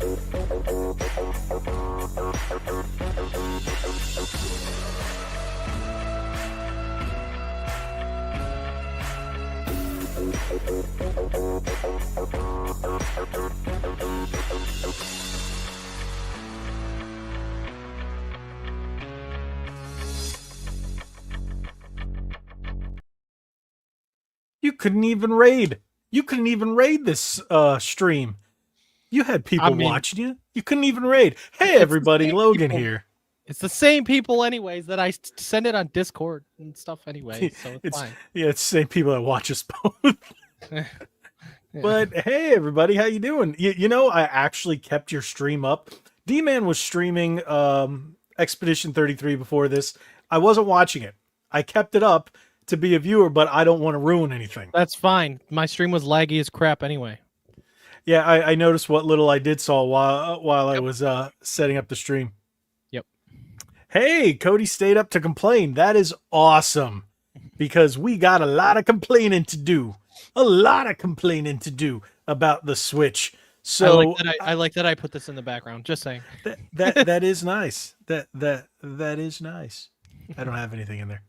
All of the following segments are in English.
You couldn't even raid. You couldn't even raid this stream. You had people watching you. You couldn't even raid. Hey, everybody, Logan here. It's the same people anyways that I send it on Discord and stuff anyway, so it's fine. Yeah, it's the same people that watch us both. Yeah. But hey, everybody, how you doing? You know, I actually kept your stream up. D-Man was streaming Expedition 33 before this. I wasn't watching it. I kept it up to be a viewer, but I don't want to ruin anything. That's fine. My stream was laggy as crap anyway. Yeah, I noticed what little I did saw while I was setting up the stream. Yep. Hey, Cody stayed up to complain. That is awesome, because we got a lot of complaining to do. A lot of complaining to do about the Switch. So I like that I put this in the background. Just saying. That is nice. That is nice. I don't have anything in there.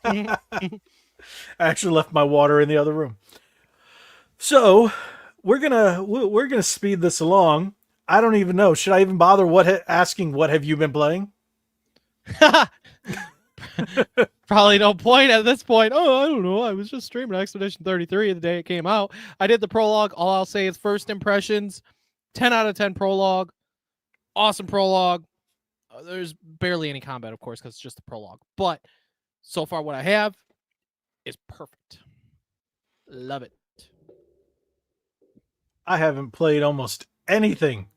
I actually left my water in the other room. So we're gonna speed this along. I don't even know. Should I even bother asking what have you been playing? Probably no point at this point. Oh, I don't know. I was just streaming Expedition 33 the day it came out. I did the prologue. All I'll say is first impressions, 10 out of 10 prologue. Awesome prologue. There's barely any combat, of course, because it's just the prologue. But so far, what I have is perfect. Love it. I haven't played almost anything,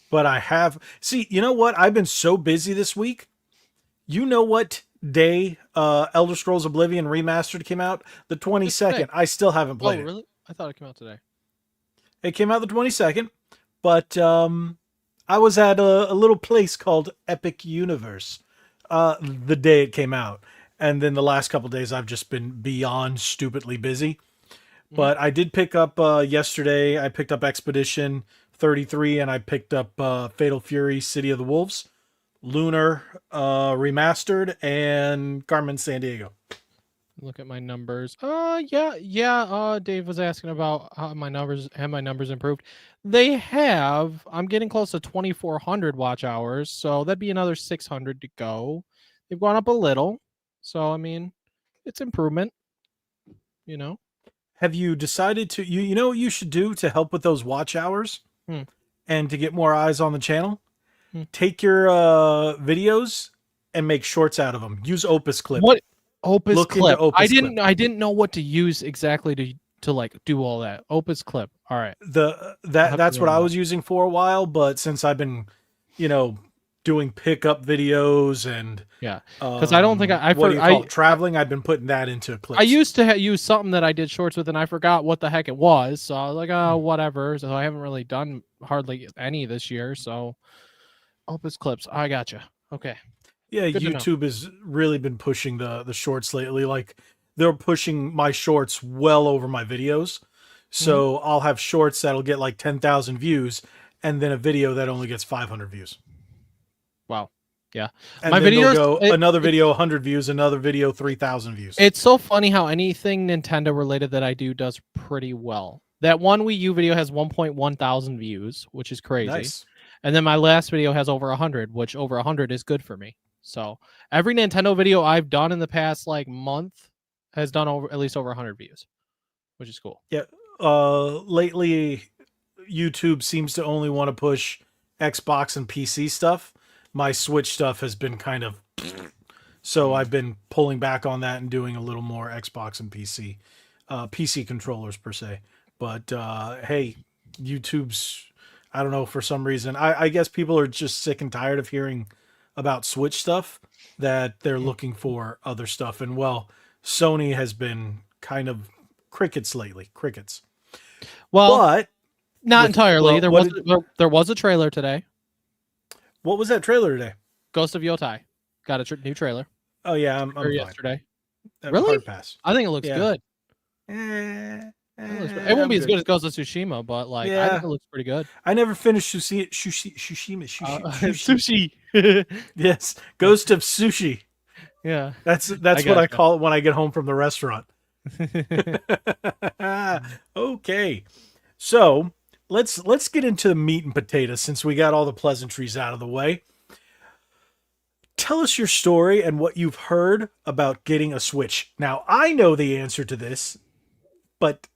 but I have. See, you know what? I've been so busy this week. You know what day Elder Scrolls Oblivion Remastered came out? The 22nd. I still haven't played it. Oh, really? I thought it came out today. It came out the 22nd, but I was at a little place called Epic Universe the day it came out. And then the last couple days, I've just been beyond stupidly busy. But I did pick up yesterday. I picked up Expedition 33, and I picked up Fatal Fury: City of the Wolves, Lunar Remastered, and Carmen Sandiego. Look at my numbers. Yeah. Dave was asking about how my numbers improved. They have. I'm getting close to 2,400 watch hours, so that'd be another 600 to go. They've gone up a little, so I mean, it's improvement. You know. Have you decided to, you know what you should do to help with those watch hours and to get more eyes on the channel? Take your videos and make shorts out of them. Use Opus Clip. What Opus Clip? Opus I didn't know what to use exactly to like do all that. Opus Clip. All right. That's what I was using for a while, but since I've been, doing pickup videos and because I don't think traveling, I've been putting that into clips. I used to use something that I did shorts with, and I forgot what the heck it was. So I was like, oh, whatever. So I haven't really done hardly any this year. So Opus Clips, I gotcha. Okay. Yeah, good YouTube has really been pushing the shorts lately. Like they're pushing my shorts well over my videos. So I'll have shorts that'll get like 10,000 views, and then a video that only gets 500 views. Wow. Yeah. And my videos another video 100 views, another video 3,000 views. It's so funny how anything Nintendo related that I do does pretty well. That one Wii U video has 1.1 thousand views, which is crazy. Nice. And then my last video has over 100, which over 100 is good for me. So every Nintendo video I've done in the past like month has done at least over 100 views, which is cool. Yeah. Lately YouTube seems to only want to push Xbox and PC stuff. My Switch stuff has been kind of, so I've been pulling back on that and doing a little more Xbox and PC controllers per se. But hey, YouTube's, I don't know, for some reason, I guess people are just sick and tired of hearing about Switch stuff, that they're looking for other stuff. And well, Sony has been kind of crickets lately. Crickets. Well, but not entirely. There was a trailer today. What was that trailer today? Ghost of Yotai got a new trailer. Oh yeah, I'm yesterday. Fine. Really? Hard pass. I think it looks good. It won't I'm be as good. good as Ghost of Tsushima, but like I think Yeah, it looks pretty good. I never finished sushi. Sushi. Yes, Ghost of Sushi. Yeah, I That's what I gotcha. call it when I get home from the restaurant. Okay, so let's get into the meat and potatoes since we got all the pleasantries out of the way. Tell us your story and what you've heard about getting a Switch. Now, I know the answer to this, but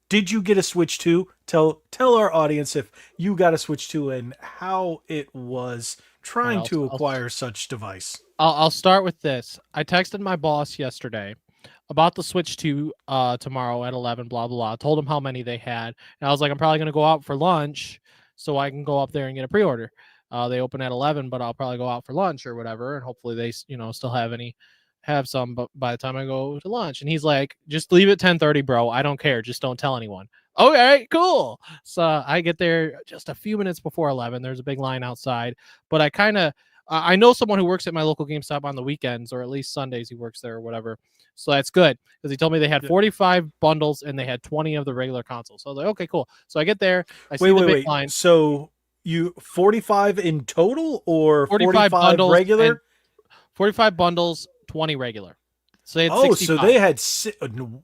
did you get a Switch 2? Tell our audience if you got a Switch 2 and how it was All right, trying to acquire such device. I'll start with this. I texted my boss yesterday about the Switch 2 tomorrow at 11, blah, blah, blah. Told him how many they had. And I was like, I'm probably going to go out for lunch so I can go up there and get a pre order. They open at 11, but I'll probably go out for lunch or whatever. And hopefully they, still have some but by the time I go to lunch. And he's like, just leave it 10:30, bro. I don't care. Just don't tell anyone. Okay, cool. So I get there just a few minutes before 11. There's a big line outside, but I know someone who works at my local GameStop on the weekends, or at least Sundays he works there or whatever. So that's good because he told me they had 45 bundles and they had 20 of the regular consoles. So I was like, okay, cool. So I get there, I see the big line. So you 45 in total or 45 bundles regular? 45 bundles, 20 regular. So they had 65. So they had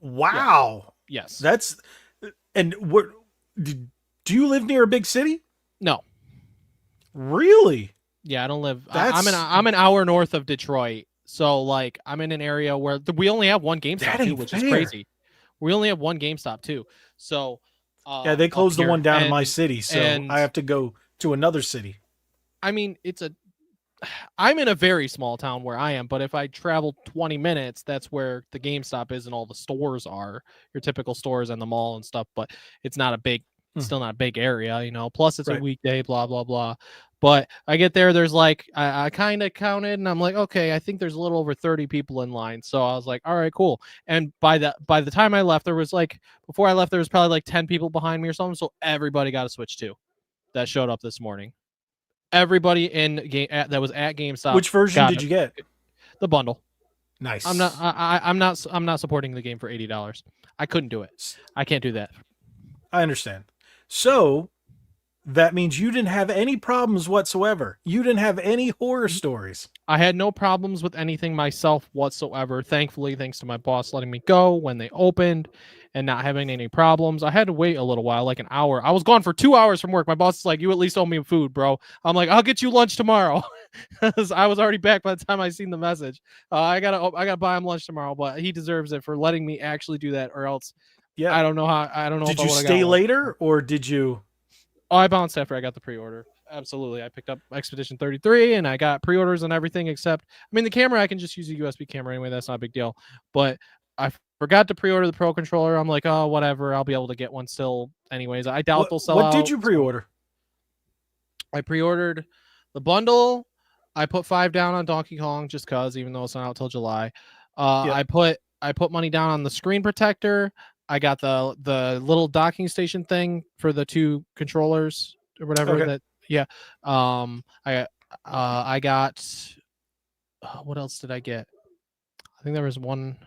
wow. Yes. That's and what do you live near a big city? No. Really? Yeah, I don't live. I'm an hour north of Detroit, so like I'm in an area where we only have one GameStop too, which is crazy. We only have one GameStop too, so yeah, they closed the one down in my city, so I have to go to another city. I mean, I'm in a very small town where I am, but if I travel 20 minutes, that's where the GameStop is and all the stores are, your typical stores and the mall and stuff. But it's not a big, still not a big area, Plus, it's a weekday, blah blah blah. But I get there, there's like I kind of counted, and I'm like, okay, I think there's a little over 30 people in line. So I was like, all right, cool. And by the time I left, there was before I left, there was probably like 10 people behind me or something. So everybody got a Switch 2 that showed up this morning. Everybody that was at GameStop. Which version did you get? The bundle. Nice. I'm not supporting the game for $80. I couldn't do it. I can't do that. I understand. So that means you didn't have any problems whatsoever. You didn't have any horror stories. I had no problems with anything myself whatsoever. Thankfully, thanks to my boss letting me go when they opened and not having any problems. I had to wait a little while, like an hour. I was gone for 2 hours from work. My boss is like, you at least owe me food, bro. I'm like, I'll get you lunch tomorrow. I was already back by the time I seen the message. I gotta buy him lunch tomorrow, but he deserves it for letting me actually do that, or else I don't know how. I don't know. Did you stay later or did you? Oh, I bounced after I got the pre-order. Absolutely. I picked up Expedition 33 and I got pre-orders and everything except, the camera, I can just use a USB camera anyway. That's not a big deal. But I forgot to pre-order the Pro Controller. I'm like, oh, whatever. I'll be able to get one still anyways. I doubt they'll sell out. What did you pre-order? I pre-ordered the bundle. I put $5 down on Donkey Kong just because, even though it's not out till July. I put money down on the screen protector. I got the little docking station thing for the two controllers or whatever. Okay. I got what else did I get? I think there was one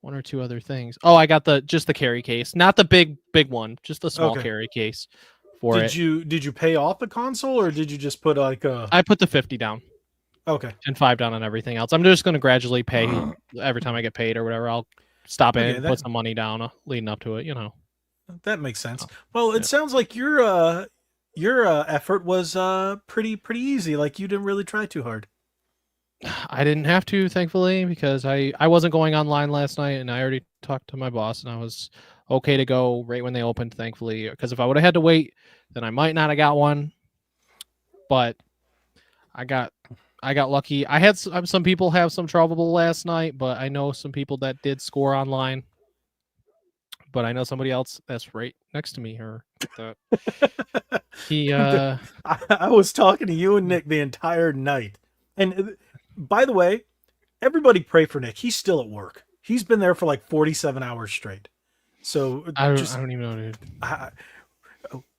or two other things. Oh, I got just the carry case, not the big one, just the small carry case for it. Did you pay off the console or did you just put like a? I put the 50 down. Okay. And $5 down on everything else. I'm just going to gradually pay every time I get paid or whatever. I'll stop in, put some money down leading up to it, That makes sense. Well, it sounds like your effort was pretty easy. Like you didn't really try too hard. I didn't have to, thankfully, because I wasn't going online last night, and I already talked to my boss, and I was okay to go right when they opened, thankfully. Because if I would have had to wait, then I might not have got one. But I got lucky. I had some people have some trouble last night, but I know some people that did score online. But I know somebody else that's right next to me. I was talking to you and Nick the entire night. And by the way, everybody pray for Nick. He's still at work. He's been there for like 47 hours straight. So I don't even know, dude.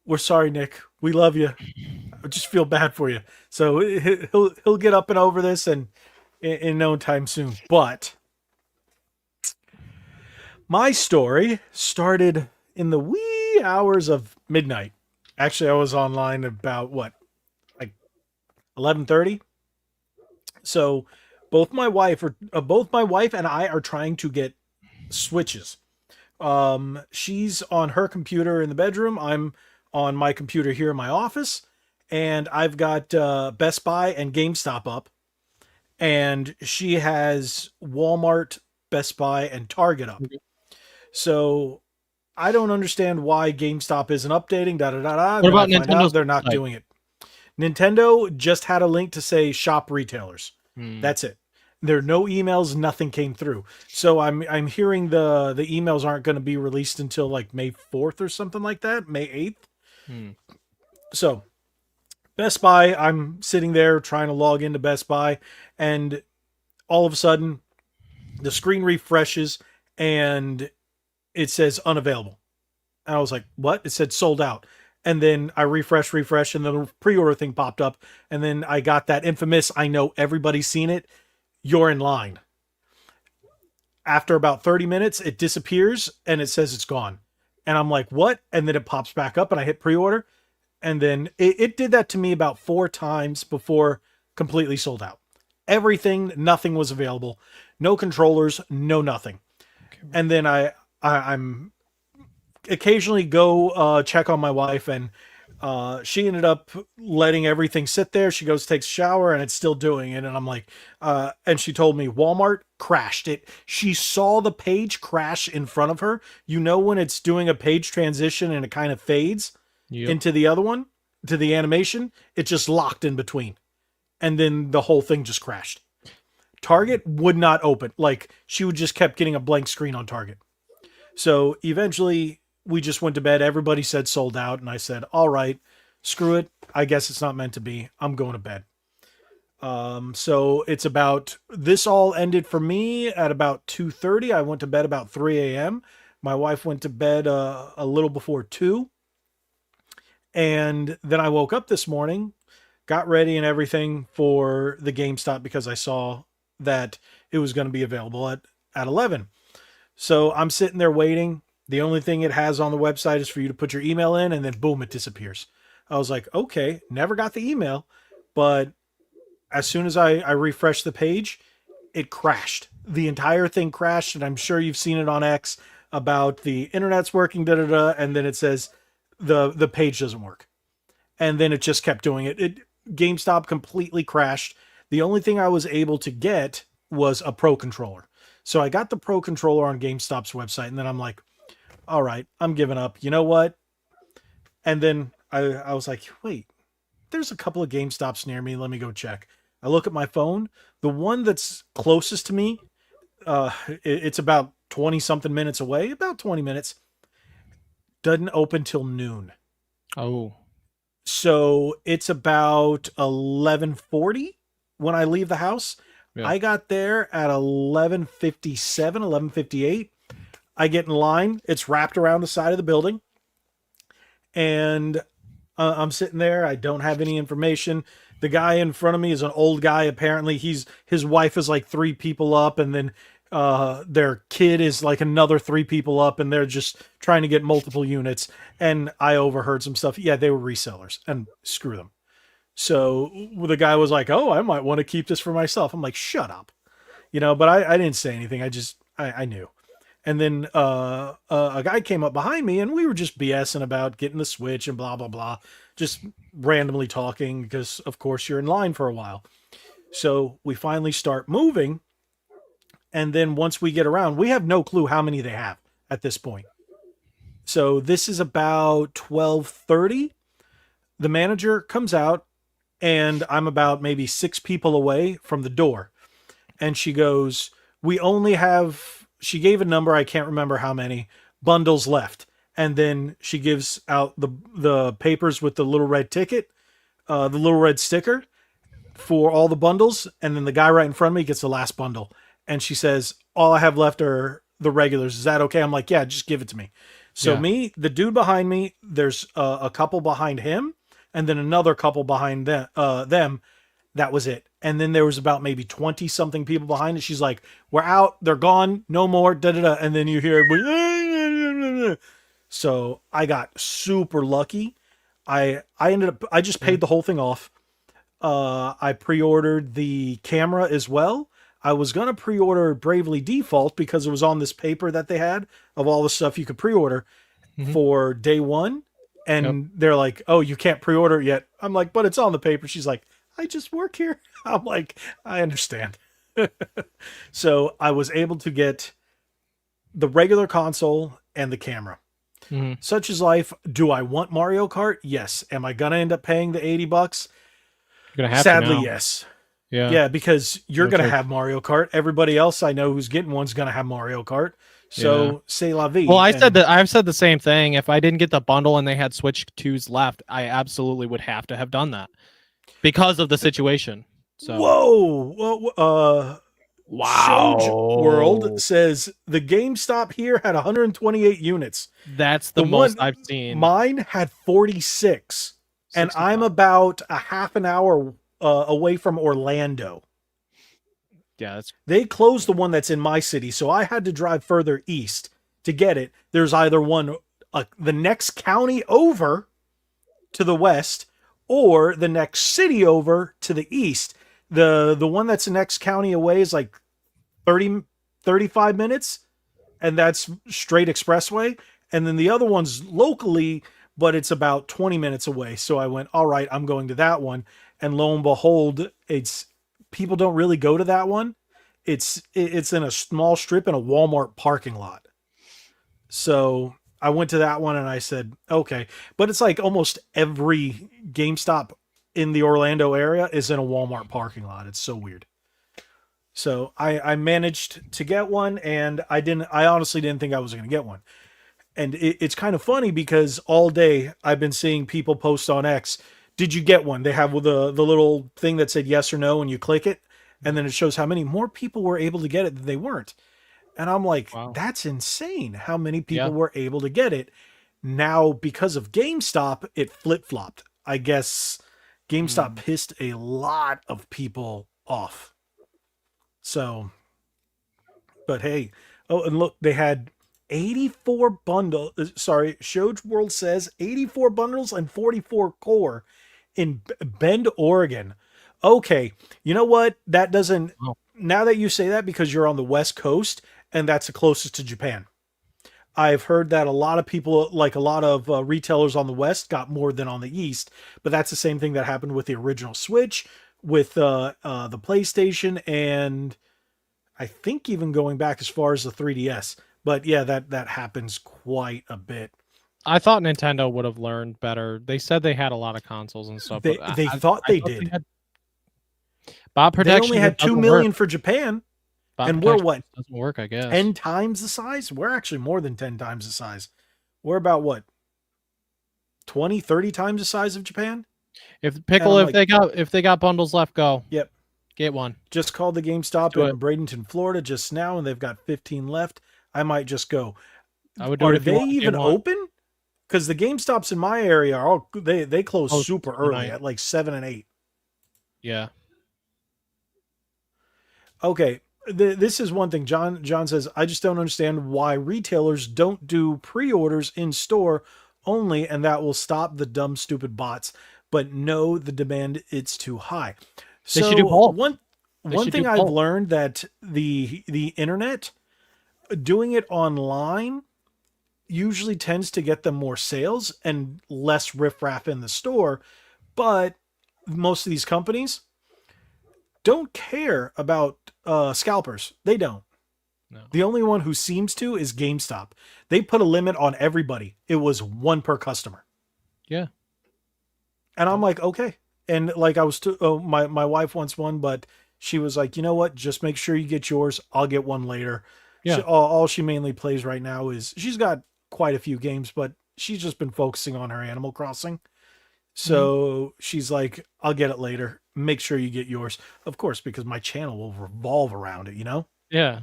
We're sorry, Nick. We love you. I just feel bad for you. So he'll get up and over this and in no time soon. But my story started in the wee hours of midnight. Actually, I was online about what, like 11:30. So both my wife and I are trying to get switches. She's on her computer in the bedroom. I'm on my computer here in my office, and I've got Best Buy and GameStop up, and she has Walmart, Best Buy, and Target up. So I don't understand why GameStop isn't updating. Da da da da. What Then about I find out Nintendo's they're not website? doing it. Nintendo just had a link to say shop retailers. Hmm. That's it. There are no emails. Nothing came through. So I'm hearing the emails aren't going to be released until like May 4th or something like that. May 8th. Hmm. So Best Buy, I'm sitting there trying to log into Best Buy, and all of a sudden the screen refreshes and it says unavailable. And I was like, what? It said sold out. And then I refresh, and then the pre-order thing popped up. And then I got that infamous, I know everybody's seen it, you're in line. After about 30 minutes, it disappears and it says it's gone. And I'm like, what? And then it pops back up and I hit pre-order. And then it did that to me about 4 times before completely sold out. Everything, nothing was available. No controllers, no nothing. Okay. And then I'm occasionally go check on my wife, and she ended up letting everything sit there. She goes, takes a shower, and it's still doing it. And I'm like, and she told me Walmart crashed it. She saw the page crash in front of her. You know, when it's doing a page transition and it kind of fades into the other one, to the animation, it just locked in between. And then the whole thing just crashed. Target would not open. Like, she would just kept getting a blank screen on Target. So eventually we just went to bed. Everybody said sold out. And I said, all right, screw it. I guess it's not meant to be. I'm going to bed. So it's about, this all ended for me at about 2:30. I went to bed about 3 a.m. My wife went to bed a little before 2. And then I woke up this morning, got ready and everything for the GameStop because I saw that it was going to be available at 11. So I'm sitting there waiting. The only thing it has on the website is for you to put your email in, and then boom, it disappears. I was like, okay, never got the email. But as soon as I refreshed the page, it crashed. The entire thing crashed, and I'm sure you've seen it on X about the internet's working, da da da, and then it says the page doesn't work. And then it just kept doing it. GameStop completely crashed. The only thing I was able to get was a Pro controller. So I got the Pro controller on GameStop's website, and then I'm like, all right, I'm giving up. You know what? And then I was like, wait, there's a couple of GameStops near me. Let me go check. I look at my phone. The one that's closest to me, it's about 20 something minutes away, about 20 minutes. Doesn't open till noon. Oh. So it's about 11:40 when I leave the house. Yeah. I got there at 11:57, 11:58. I get in line. It's wrapped around the side of the building. And I'm sitting there. I don't have any information. The guy in front of me is an old guy. Apparently his wife is like 3 people up, and then their kid is like another 3 people up, and they're just trying to get multiple units. And I overheard some stuff. Yeah, they were resellers, and screw them. So the guy was like, oh, I might want to keep this for myself. I'm like, shut up. You know, but I didn't say anything. I knew. And then a guy came up behind me, and we were just BSing about getting the Switch and blah, blah, blah. Just randomly talking because, of course, you're in line for a while. So we finally start moving. And then once we get around, we have no clue how many they have at this point. So this is about 12:30. The manager comes out, and I'm about maybe 6 people away from the door. And she goes, we only have, she gave a number, I can't remember how many, bundles left. And then she gives out the papers with the little red ticket, the little red sticker for all the bundles. And then the guy right in front of me gets the last bundle. And she says, all I have left are the regulars. Is that okay? I'm like, yeah, just give it to me. So Yeah. me, the dude behind me, there's a couple behind him, and then another couple behind them. That was it. And then there was about maybe 20 something people behind it. She's like, we're out. They're gone. No more. Da, da, da. And then you hear, So I got super lucky. I just paid the whole thing off. I pre-ordered the camera as well. I was gonna pre-order Bravely Default because it was on this paper that they had of all the stuff you could pre-order Mhm. for day one. Yep. And they're like, "Oh, you can't pre-order it yet." I'm like, "But it's on the paper." She's like, "I just work here." I'm like, "I understand." So I was able to get the regular console and the camera. Mhm. Such is life. Do I want Mario Kart? Yes. Am I gonna end up paying the $80? You're gonna have to Sadly, now. yes. Yeah. Yeah, because you're No gonna choice. have Mario Kart. Everybody else I know who's getting one's gonna have Mario Kart. Yeah. So c'est la Well, vie. I said And that I've said the same thing. If I didn't get the bundle and they had Switch 2s left, I absolutely would have to have done that because of the situation. So, whoa, Shoj World wow. says the GameStop here had 128 units. That's The the most one I've seen. mine had 46, and I'm 65. about a half an hour away from Orlando. Yeah, that's They closed the one that's in my city, so I had to drive further east to get it. There's either one the next county over to the west or the next city over to the east. The one that's the next county away is like 30 35 minutes, and that's straight expressway. And then the other one's locally, but it's about 20 minutes away. So I went, all right, I'm going to that one. And lo and behold, it's people don't really go to that one. It's in a small strip in a Walmart parking lot. So I went to that one and I said, okay. But it's like almost every GameStop in the Orlando area is in a Walmart parking lot. It's so weird. So I managed to get one, and I honestly didn't think I was going to get one. And it's kind of funny because all day I've been seeing people post on X, did you get one? They have the little thing that said yes or no, and you click it, and then it shows how many more people were able to get it than they weren't. And I'm like, wow. that's insane how many Yeah. people were able to get it. Now, because of GameStop, it flip flopped. I guess GameStop Mm. pissed a lot of people off. So, but hey, oh, and look, they had 84 bundle. Sorry, Shoj World says 84 bundles and 44 core in Bend, Oregon. Okay, you know what? That doesn't. Wow. Now that you say that, because you're on the West Coast and that's the closest to Japan. I've heard that a lot of people, like a lot of retailers on the West, got more than on the East. But that's the same thing that happened with the original Switch, with the PlayStation, and I think even going back as far as the 3DS. But yeah, that happens quite a bit. I thought Nintendo would have learned better. They said they had a lot of consoles and stuff, but They thought I they thought they did. had bot They only protection just had 2 doesn't work. million for Japan, Bot and we're protection what, just doesn't work, I guess. 10 times the size? We're actually more than 10 times the size. We're about what, 20, 30 times the size of Japan? If And Pickle, I'm if like, they got bundles left, go yep. get one. Just called the GameStop Do in it. Bradenton, Florida just now, and they've got 15 left. I might just go. I would do Are it if you they want. Get even one. open? Because the GameStops in my area are all they close Oh, super early tonight. at like 7 and 8. Yeah. Okay, this is one thing. John says, I just don't understand why retailers don't do pre-orders in store only, and that will stop the dumb stupid bots. But no, the demand it's too high. They should do So both. They one should thing do I've both. learned, that the internet, doing it online usually tends to get them more sales and less riffraff in the store. But most of these companies don't care about scalpers. They don't. No. The only one who seems to is GameStop. They put a limit on everybody. It was one per customer. Yeah. And I'm like, okay. And like I was, my wife wants one, but she was like, you know what? Just make sure you get yours. I'll get one later. Yeah. All she mainly plays right now is, she's got quite a few games, but she's just been focusing on her Animal Crossing. So she's like, I'll get it later. Make sure you get yours. Of course, because my channel will revolve around it, you know? Yeah.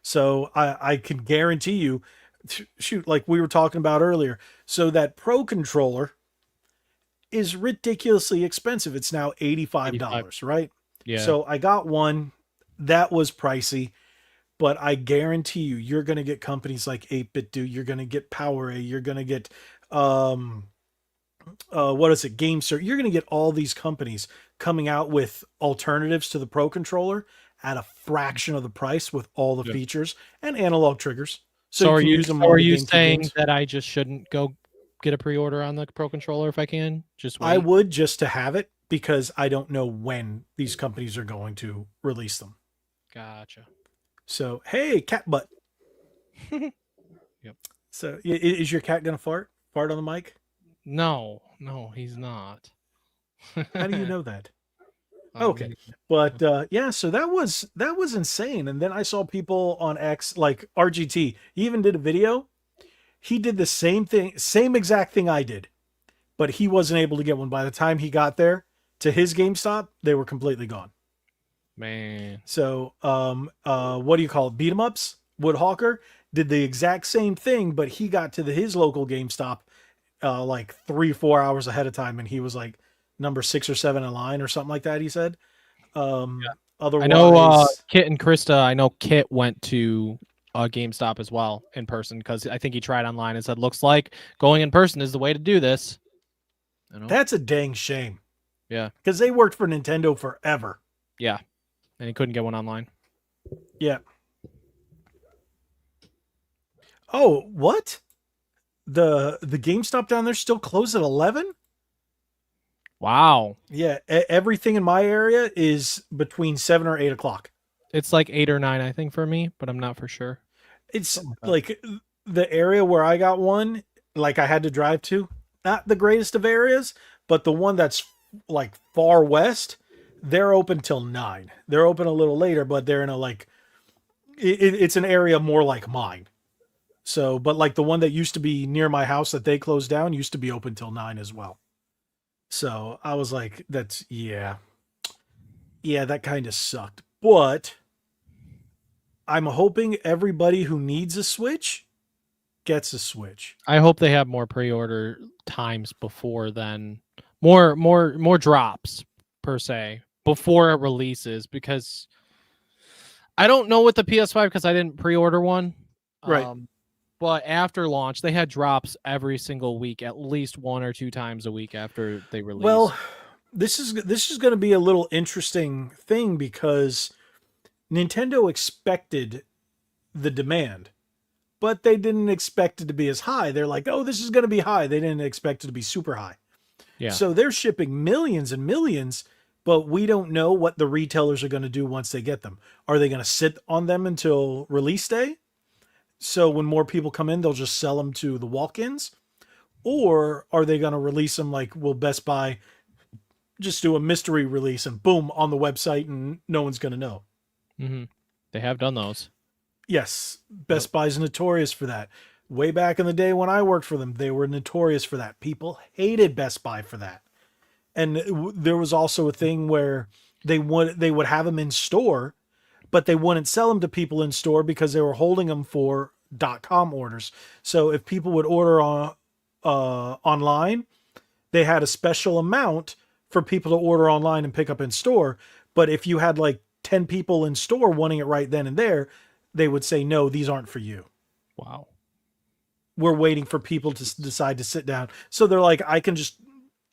So I can guarantee you, shoot, like we were talking about earlier. So that Pro controller is ridiculously expensive. It's now $85, right? Yeah. So I got one that was pricey. but I guarantee you, you're going to get companies like 8-Bit Do, you're going to get PowerA, you're going to get um what is it, GameSir. You're going to get all these companies coming out with alternatives to the Pro controller at a fraction of the price with all the Yeah. features and analog triggers. So, So you are can you use them so on are the you GameCube saying games. that I just shouldn't go get a pre-order on the Pro controller if I can? Just I wait. would, just to have it, because I don't know when these companies are going to release them. Gotcha. So, hey, cat butt. Yep. So, is your cat going to fart? Fart on the mic? No, he's not. How do you know that? I Okay. mean, But yeah, so that was insane. And then I saw people on X, like RGT, he even did a video. He did the same thing, same exact thing I did, but he wasn't able to get one. By the time he got there to his GameStop, they were completely gone. man. So what do you call it? Beat 'em ups? Woodhawker did the exact same thing, but he got to his local GameStop like 3-4 hours ahead of time, and he was like number 6 or 7 in line or something like that, he said. I know Otherwise, Kit and Krista, I know Kit went to GameStop as well in person because I think he tried online and said, looks like going in person is the way to do this. You know? that's a dang shame. Yeah. Because they worked for Nintendo forever. Yeah. And he couldn't get one online. Yeah. Oh, what? The GameStop down there still closed at 11? Wow. Yeah, everything in my area is between 7 or 8 o'clock. It's like 8 or 9, I think, for me, but I'm not for sure. It's Something like like the area where I got one, like I had to drive to, not the greatest of areas, but the one that's like far west, they're open till 9. They're open a little later, but they're in a like, it's an area more like mine. So, but like the one that used to be near my house that they closed down used to be open till 9 as well. So I was like, that's, yeah, that kind of sucked. But I'm hoping everybody who needs a Switch gets a Switch. I hope they have more pre-order times before then. More drops per se before it releases, because I don't know with the PS5 because I didn't pre-order one. Right. But after launch, they had drops every single week, at least 1 or 2 times a week after they released. Well, this is going to be a little interesting thing because Nintendo expected the demand, but they didn't expect it to be as high. They're like, "Oh, this is going to be high." They didn't expect it to be super high. Yeah. So they're shipping millions and millions, but we don't know what the retailers are going to do once they get them. Are they going to sit on them until release day? So when more people come in, they'll just sell them to the walk-ins? Or are they going to release them like, will Best Buy just do a mystery release and boom on the website and no one's going to know? Mm-hmm. They have done those. Yes, Best Buy's notorious for that. Way back in the day when I worked for them, they were notorious for that. People hated Best Buy for that. And there was also a thing where they would have them in store, but they wouldn't sell them to people in store because they were holding them for .com orders. So if people would order on online, they had a special amount for people to order online and pick up in store. But if you had like 10 people in store wanting it right then and there, they would say, no, these aren't for you. Wow. We're waiting for people to decide to sit down. So they're like, I can just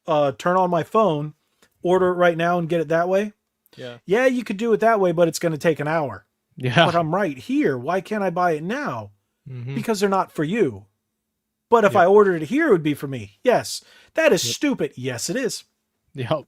turn on my phone, order it right now and get it that way. Yeah. Yeah, you could do it that way, but it's going to take an hour. Yeah. But I'm right here. Why can't I buy it now? Mm-hmm. Because they're not for you. But if I ordered it here, it would be for me. Yes. That is stupid. Yes, it is. Yep.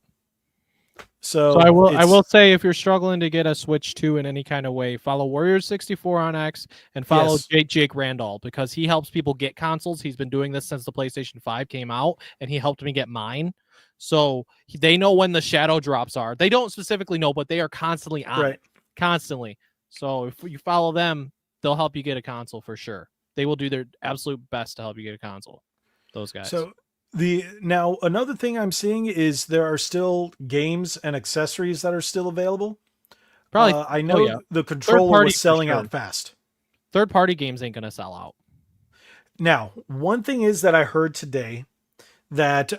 So I will say, if you're struggling to get a Switch 2 in any kind of way, follow Warriors64 on X and follow Jake Randall, because he helps people get consoles. He's been doing this since the PlayStation 5 came out, and he helped me get mine. So they know when the shadow drops are. They don't specifically know, but they are constantly on it. Constantly. So if you follow them, they'll help you get a console for sure. They will do their absolute best to help you get a console. Those guys. So now another thing I'm seeing is there are still games and accessories that are still available. Probably I know the controller was selling out fast. Third-party games ain't gonna sell out. Now, one thing is that I heard today that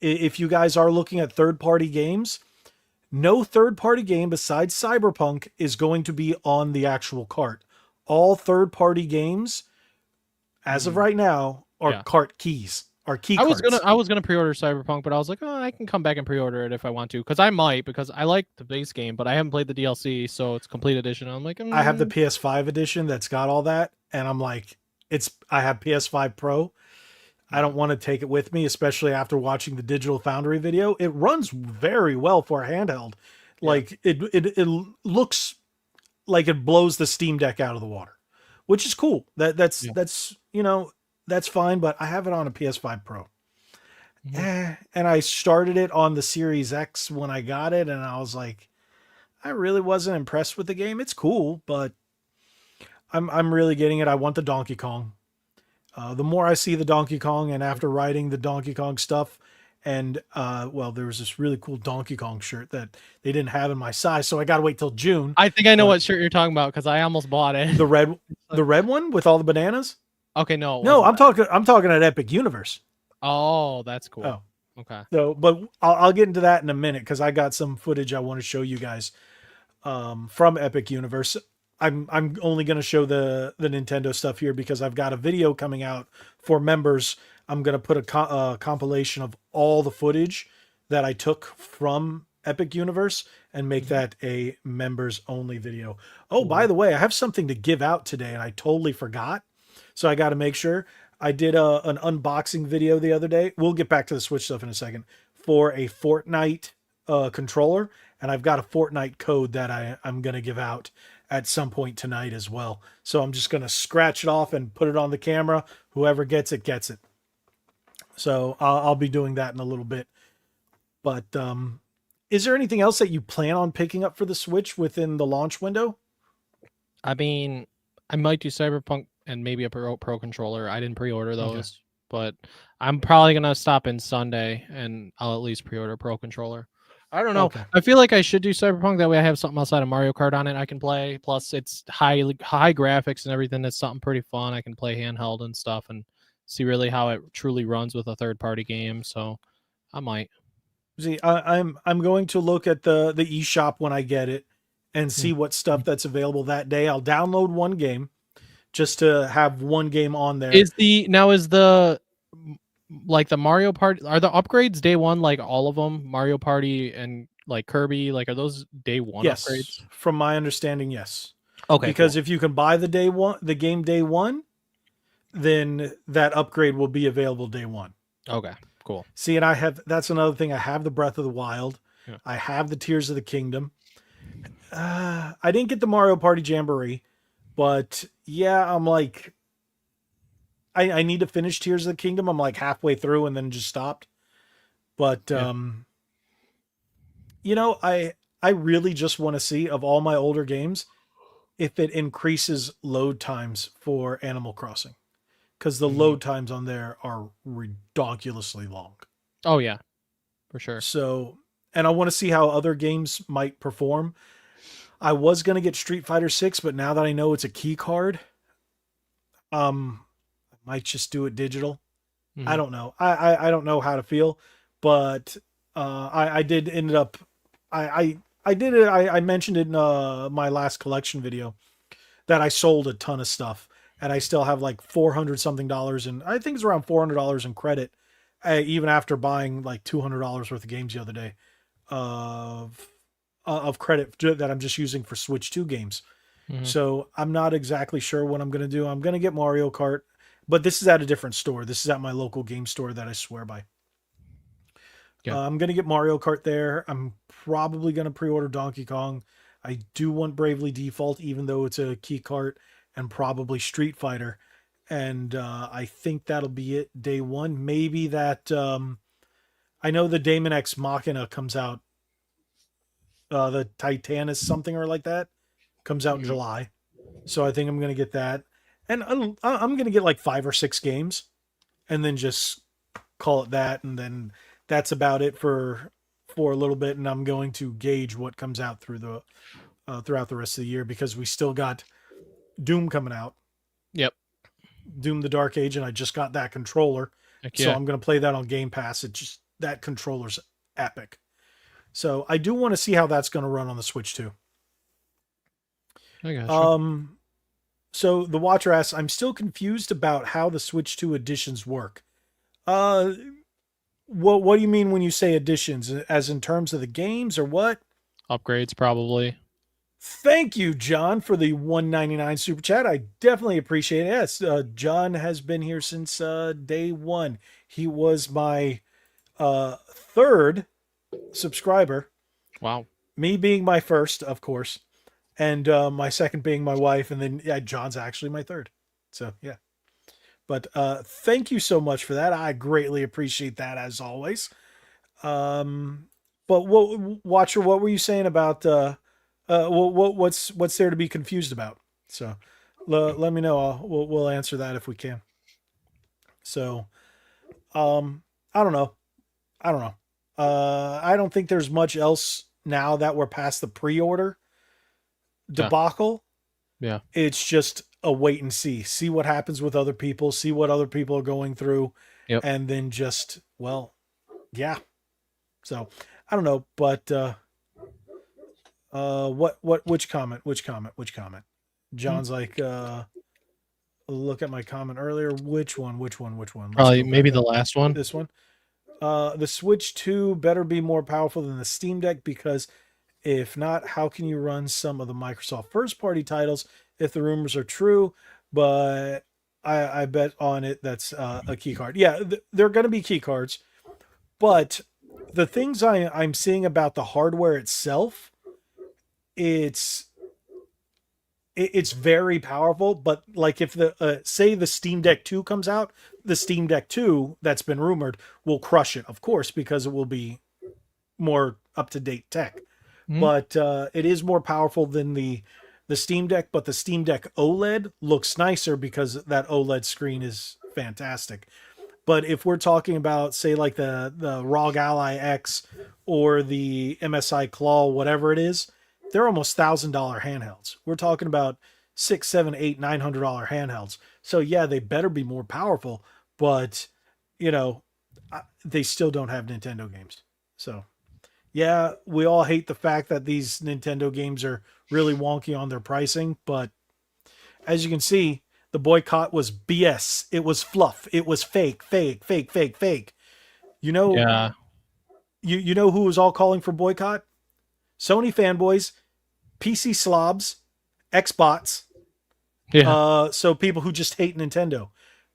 if you guys are looking at third-party games, No third-party game besides Cyberpunk is going to be on the actual cart. All third-party games, as of Mm, right now, are yeah. cart keys, are key I was cards. gonna pre-order Cyberpunk, but I was like, oh, I can come back and pre-order it if I want to, because I might, because I like the base game, but I haven't played the DLC, so it's complete edition. I'm like, I have the PS5 edition that's got all that, and I'm like, I have PS5 Pro. I don't want to take it with me, especially after watching the Digital Foundry video. It runs very well for a handheld. yeah, Like it looks like it blows the Steam Deck out of the water, which is cool. yeah. That's that's fine. But I have it on a PS5 Pro, Mhm. and I started it on the Series X when I got it, and I was like, I really wasn't impressed with the game. It's cool, but I'm really getting it. I want the Donkey Kong. The more I see the Donkey Kong, and after writing the Donkey Kong stuff, and well, there was this really cool Donkey Kong shirt that they didn't have in my size, so I got to wait till June. I think I know But what shirt you're talking about because I almost bought it. the red, It's the like- red one with all the bananas. okay, no, it No, wasn't that. I'm talking at Epic Universe. Oh, that's cool. Oh, Okay. so but I'll get into that in a minute because I got some footage I want to show you guys from Epic Universe. I'm only going to show the Nintendo stuff here because I've got a video coming out for members. I'm going to put a compilation of all the footage that I took from Epic Universe and make that a members only video. Oh, by Cool. the way, I have something to give out today and I totally forgot. So I got to make sure. I did an unboxing video the other day. We'll get back to the Switch stuff in a second for a Fortnite controller, and I've got a Fortnite code that I'm going to give out at some point tonight as well. So I'm just going to scratch it off and put it on the camera. Whoever gets it gets it. So I'll be doing that in a little bit. But is there anything else that you plan on picking up for the Switch within the launch window? I mean, I might do Cyberpunk and maybe a Pro controller. I didn't pre-order Okay. those, but I'm probably gonna stop in Sunday and I'll at least pre-order Pro controller. I don't know. Okay. I feel like I should do Cyberpunk. That way, I have something outside of Mario Kart on it I can play. Plus, it's high graphics and everything. It's something pretty fun. I can play handheld and stuff and see really how it truly runs with a third party game. So, I might. See, I'm going to look at the eShop when I get it and see what stuff that's available that day. I'll download one game just to have one game on there. Is the like the Mario Party, are the upgrades day one, like all of them, Mario Party and like Kirby, like are those day one Yes, upgrades? from my understanding, yes. Okay, Because cool. if you can buy the game day one, then that upgrade will be available day one. Okay, cool. See, and that's another thing. I have the Breath of the Wild. Yeah. I have the Tears of the Kingdom. I didn't get the Mario Party Jamboree, but yeah, I'm like, I need to finish Tears of the Kingdom. I'm like halfway through and then just stopped. But Yeah. I really just want to see, of all my older games, if it increases load times for Animal Crossing, because the load times on there are ridiculously long. Oh yeah, for sure. So, and I want to see how other games might perform. I was gonna get Street Fighter 6, but now that I know it's a key card, I might just do it digital. I Mhm. don't know. I don't know how to feel, but I did end up I did it. I mentioned it in my last collection video that I sold a ton of stuff, and I still have like 400 something dollars, and I think it's around $400 in credit, even after buying like $200 worth of games the other day of credit that I'm just using for Switch 2 games. Mhm. So I'm not exactly sure what I'm gonna do. I'm gonna get Mario Kart, but this is at a different store. This is at my local game store that I swear by. Yeah. I'm gonna get Mario Kart there. I'm probably gonna pre-order Donkey Kong. I do want Bravely Default, even though it's a key cart, and probably Street Fighter. And I think that'll be it day one. Maybe that I know the Damon X Machina comes out, the Titanus something or like that comes out in Mhm. July. So I think I'm gonna get that, and I'm gonna get like 5 or 6 games, and then just call it that, and then that's about it for a little bit. And I'm going to gauge what comes out throughout the rest of the year, because we still got Doom coming out, Yep. Doom the Dark Age, and I just got that controller, Heck so yeah. I'm going to play that on Game Pass. It just, that controller's epic. So I do want to see how that's going to run on the Switch too. I gotcha. So the Watcher asks, I'm still confused about how the Switch 2 editions work. Uh, what do you mean when you say editions? As in terms of the games or what? Upgrades probably. Thank you, John, for the 199 super chat. I definitely appreciate it. Yes, John has been here since day one. He was my third subscriber. Wow. Me being my first, of course, and my second being my wife, and then John's actually my third. So yeah. But thank you so much for that. I greatly appreciate that as always. But Watcher, what were you saying about what's there to be confused about? So let me know. We'll answer that if we can. So I don't know. I don't know. I don't think there's much else now that we're past the pre-order debacle. Yeah. It's just a wait and see. See what happens with other people. See what other people are going through. Yep. And then just, well, yeah. So I don't know, but which comment? John's like, look at my comment earlier. Which one? Probably maybe the last one. This one. The Switch 2 better be more powerful than the Steam Deck, because if not, how can you run some of the Microsoft first party titles if the rumors are true? But I bet on it that's a key card. Yeah, they're going to be key cards. But the things I'm seeing about the hardware itself, it's very powerful. But like if the say the Steam Deck 2 comes out, the Steam Deck 2 that's been rumored will crush it, of course, because it will be more up-to-date tech. Mm-hmm. But it is more powerful than the Steam Deck. But the Steam Deck OLED looks nicer because that OLED screen is fantastic. But if we're talking about, say, like the ROG Ally X or the MSI Claw, whatever it is, they're almost $1,000 handhelds. We're talking about $600, $700, $800, $900 handhelds. So yeah, they better be more powerful, but you know, they still don't have Nintendo games. So yeah, we all hate the fact that these Nintendo games are really wonky on their pricing, but as you can see, the boycott was BS. It was fluff. It was fake. You know, Yeah. you know who was all calling for boycott? Sony fanboys, PC slobs, Xbots. Yeah. So people who just hate Nintendo.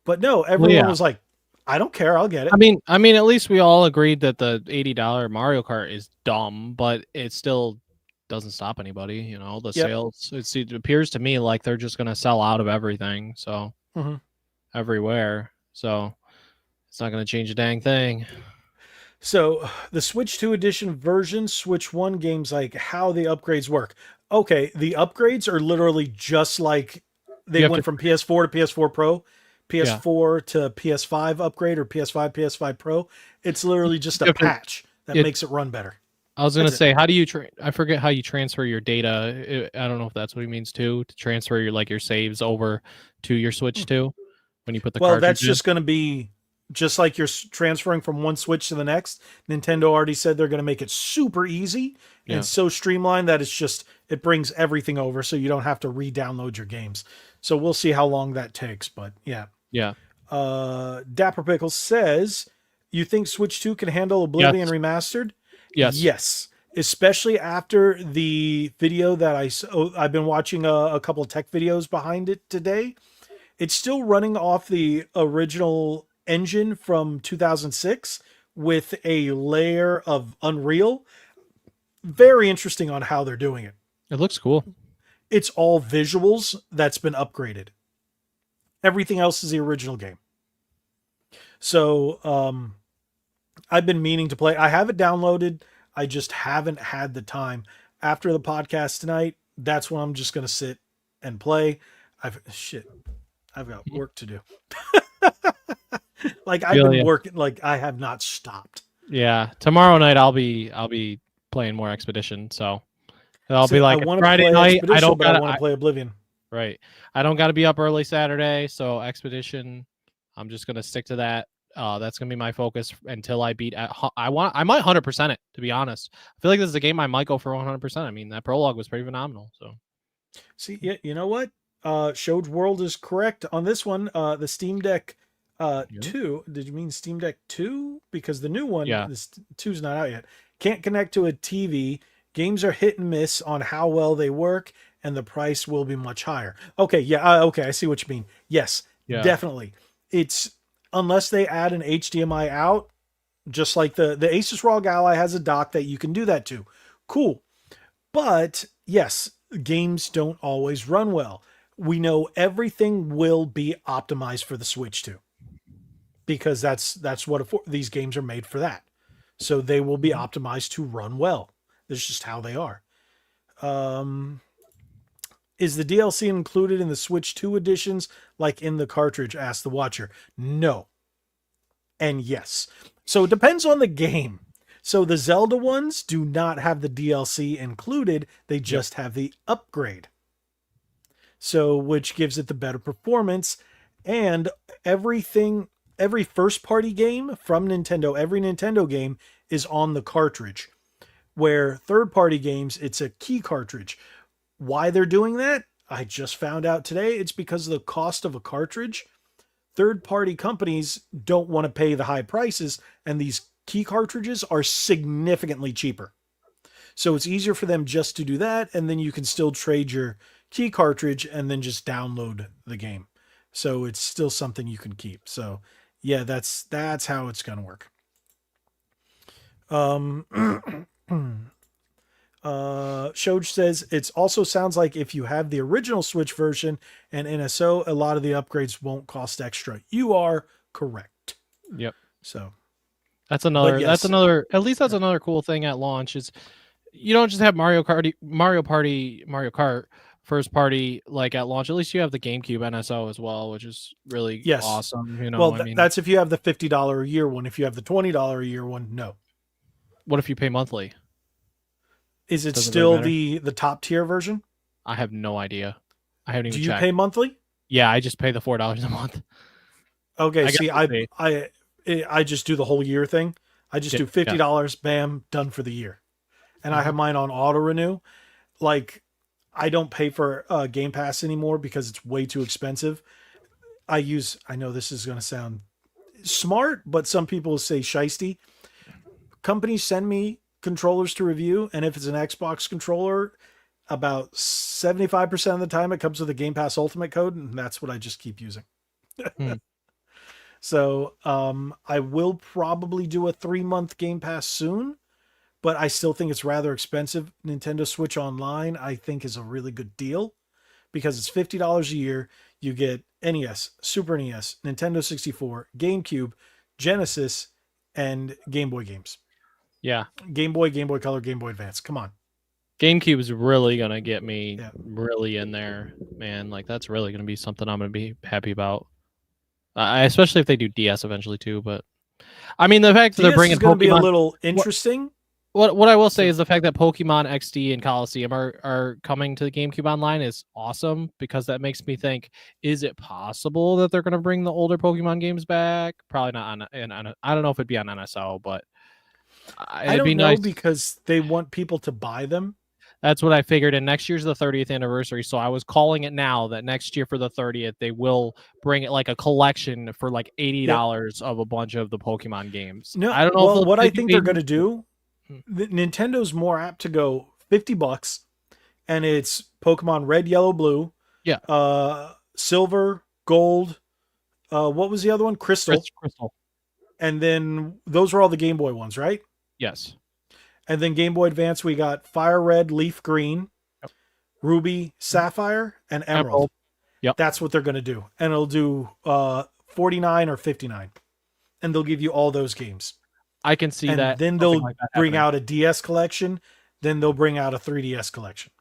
But no, everyone was like, I don't care, I'll get it. I mean, at least we all agreed that the $80 Mario Kart is dumb, but it still doesn't stop anybody. You know, the sales. It appears to me like they're just going to sell out of everything. So everywhere. So it's not going to change a dang thing. So the Switch 2 edition version, Switch 1 games, like how the upgrades work. Okay, the upgrades are literally just like they went from PS4 to PS4 Pro, PS4 to PS5 upgrade, or PS5 Pro. It's literally just a patch that makes it run better. I was going to say, how do you I forget how you transfer your data. I don't know if that's what he means to transfer your saves over to your Switch 2 when you put the cartridge in. That's just going to be just like you're transferring from one Switch to the next. Nintendo already said they're going to make it super easy and so streamlined that it brings everything over, so you don't have to re-download your games. So we'll see how long that takes, but yeah. Yeah. Dapper Pickles says, you think Switch 2 can handle Oblivion Remastered? Yes. Especially after the video that I've been watching a couple of tech videos behind it today. It's still running off the original engine from 2006 with a layer of Unreal. Very interesting on how they're doing it. It looks cool. It's all visuals that's been upgraded. Everything else is the original game. So I've been meaning to play. I have it downloaded. I just haven't had the time. After the podcast tonight, that's when I'm just going to sit and play. I've got work to do. Like I've been working, like I have not stopped. Yeah. Tomorrow night I'll be playing more Expedition, so I'll be like Friday night. I want to play Oblivion. Right. I don't got to be up early Saturday, so Expedition, I'm just going to stick to that That's gonna be my focus until I beat. I might 100% it, to be honest. I feel like this is a game I might go for 100%. I mean, that prologue was pretty phenomenal. So See, yeah, you know what? Showed World is correct on this one. The Steam Deck yeah, 2. Did you mean Steam Deck 2? Because the new one, yeah. this 2's not out yet. Can't connect to a TV. Games are hit and miss on how well they work, and the price will be much higher. Okay, yeah, okay, I see what you mean. Yes, Yeah. definitely. It's unless they add an HDMI out, just like the Asus ROG Ally has a dock that you can do that to. Cool. But yes, games don't always run well. We know everything will be optimized for the Switch too, because that's what these games are made for that. So they will be Mhm. optimized to run well. That's just how they are. Um, is the DLC included in the Switch 2 editions like in the cartridge? Asked the Watcher. No. And yes. So it depends on the game. So the Zelda ones do not have the DLC included, they Yep. just have the upgrade. So which gives it the better performance and everything every first party game from Nintendo, every Nintendo game is on the cartridge. Where third party games it's a key cartridge. Why they're doing that? I just found out today it's because of the cost of a cartridge. Third party companies don't want to pay the high prices, and these key cartridges are significantly cheaper. So it's easier for them just to do that, and then you can still trade your key cartridge and then just download the game. So it's still something you can keep. So yeah, that's how it's gonna work. Um Shoj says it also sounds like if you have the original Switch version and NSO, a lot of the upgrades won't cost extra. You are correct. Yep. So, That's but another. That's yes, another. At least that's another cool thing at launch is you don't just have Mario Kart first party like at launch. At least you have the GameCube NSO as well, which is really yes. awesome. You Well, know, I mean, that's if you have the $50 a year one. If you have the $20 a year one, no. what if you pay monthly? Is it Does it really still matter? the top tier version? I have no idea. I haven't Do even you checked. pay monthly? Yeah, I just pay the $4 a month. Okay, I guess see, we'll see. I just do the whole year thing. I just do Yeah. $50, bam, done for the year. And I Mhm. have mine on auto renew. Like I don't pay for Game Pass anymore because it's way too expensive. I know this is going to sound smart, but some people say shisty. Companies send me controllers to review, and if it's an Xbox controller, about 75% of the time it comes with a Game Pass Ultimate code, and that's what I just keep using. Hmm. So I will probably do a 3 month Game Pass soon, but I still think it's rather expensive. Nintendo Switch Online, I think, is a really good deal because it's $50 a year. You get NES, Super NES, Nintendo 64, GameCube, Genesis, and Game Boy games. Yeah. Game Boy Color, Game Boy Advance. Come on. GameCube is really gonna get me Yeah. really in there, man. Like that's really gonna be something I'm gonna be happy about. Especially if they do DS eventually too. But I mean, the fact that they're DS is bringing going to be a Pokemon. little What interesting. what I will say So is the fact that Pokemon XD and Coliseum are coming to the GameCube Online is awesome because that makes me think: is it possible that they're gonna bring the older Pokemon games back? Probably not I don't know if it'd be on NSO, but I it'd be don't know nice. because they want people to buy them. That's what I figured. And next year's the 30th anniversary. So I was calling it now that next year for the 30th, they will bring it like a collection for like Yep. $80 of a bunch of the Pokemon games. No, I don't know if well, they'll what they I do think they're baby. going to do, Hmm. Nintendo's more apt to go $50 and it's Pokemon Red, Yellow, Blue, Yeah. Silver, Gold. What was the other one? Crystal. Crystal. And then those were all the Game Boy ones, right? Yes. And then Game Boy Advance, we got Fire Red, Leaf Green, Yep. Ruby, Sapphire, and Emerald. Emerald. Yep. That's what they're going to do. And it'll do 49 or 59. And they'll give you all those games. I can see And that then something they'll like that bring happening. out a DS collection. Then they'll bring out a 3DS collection.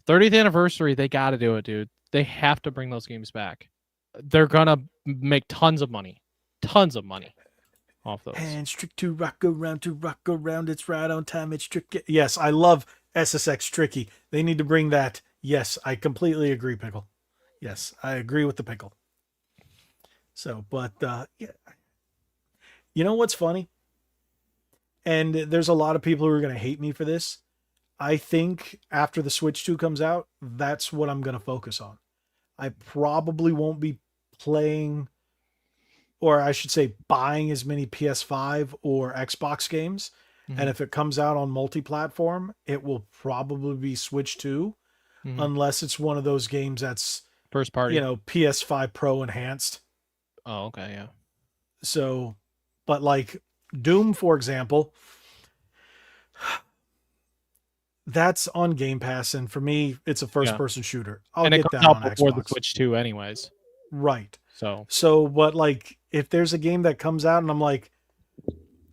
30th anniversary, they got to do it, dude. They have to bring those games back. They're gonna make tons of money off those. Hands trick to rock around. It's right on time. It's tricky. Yes, I love SSX Tricky. They need to bring that. Yes, I completely agree, Pickle. Yes, I agree with the Pickle. So, but yeah, You know what's funny? And there's a lot of people who are going to hate me for this. I think after the Switch 2 comes out, that's what I'm going to focus on. I probably won't be playing, or I should say, buying as many PS5 or Xbox games. And Mhm. if it comes out on multi platform, it will probably be Switch 2, Mhm. unless it's one of those games that's, First party. PS5 Pro enhanced. Oh, okay, yeah. So, but like Doom, for example, that's on Game Pass. And for me, it's a first Yeah. person shooter. I'll And it get comes that out on before the Xbox. Switch 2 anyways. Right. So, So, but like, if there's a game that comes out and I'm like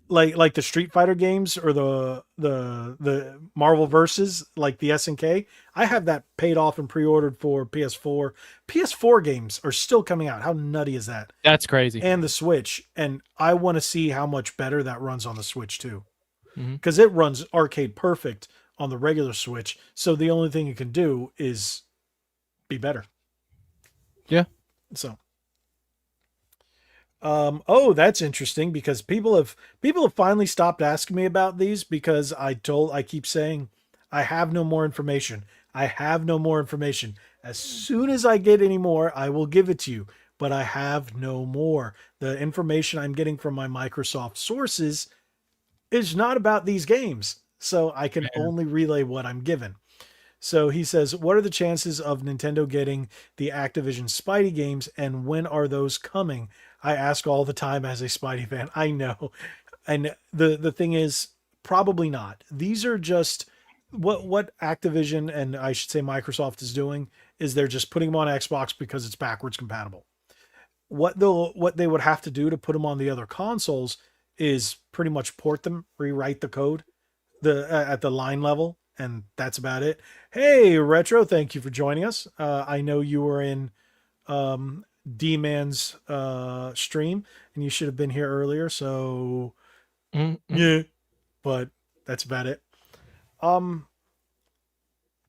the Street Fighter games or the Marvel Versus, like the SNK, I have that paid off and pre-ordered for PS4. PS4 games are still coming out. How nutty is that? that's crazy. And the Switch, and I want to see how much better that runs on the Switch too, Mhm. because it runs arcade perfect on the regular Switch. So the only thing it can do is be better. Yeah. So oh, that's interesting because people have finally stopped asking me about these because I keep saying I have no more information. I have no more information. As soon as I get any more, I will give it to you, but I have no more. The information I'm getting from my Microsoft sources is not about these games. So I can Yeah. only relay what I'm given. So he says, what are the chances of Nintendo getting the Activision Spidey games and when are those coming? I ask all the time as a Spidey fan. I know. And the thing is, probably not. These are just what Activision and I should say Microsoft is doing is they're just putting them on Xbox because it's backwards compatible. What they would have to do to put them on the other consoles is pretty much port them, rewrite the code at the line level, and that's about it. Hey, Retro, thank you for joining us. I know you were in D Man's stream, and you should have been here earlier. So Mhm. yeah, but that's about it. Um,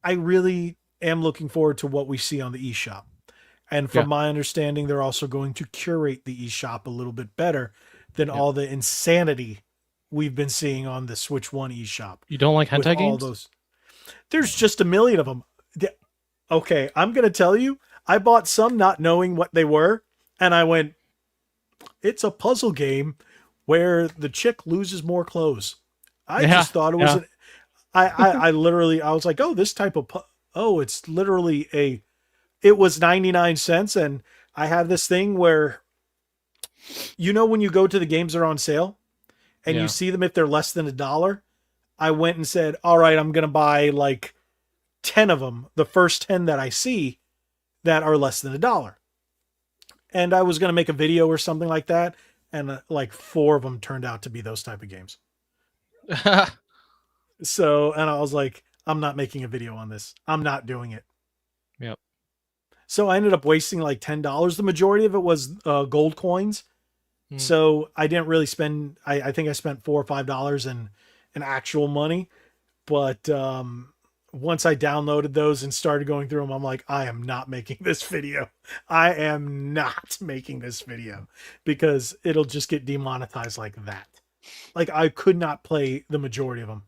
I really am looking forward to what we see on the eShop. And Yeah. from my understanding, they're also going to curate the eShop a little bit better than Yep. all the insanity we've been seeing on the Switch 1 eShop You don't like with hentai all games? those. There's just a million of them. Okay, I'm going to tell you, I bought some not knowing what they were, and I went, it's a puzzle game where the chick loses more clothes. I Yeah. just thought it was Yeah. an I literally I was like, "Oh, this type of oh, it's literally a it was 99 cents and I have this thing where when you go to the games that are on sale and you Yeah. see them if they're less than $1, I went and said, "All right, I'm going to buy like 10 of them, the first 10 that I see that are less than $1." And I was going to make a video or something like that, and like 4 of them turned out to be those type of games. So, and I was like, I'm not making a video on this. I'm not doing it. Yep. So I ended up wasting like $10. The majority of it was gold coins. Mm. So I didn't really spend. I think I spent $4 or $5 in actual money. But once I downloaded those and started going through them, I'm like, I am not making this video. I am not making this video because it'll just get demonetized like that. Like I could not play the majority of them.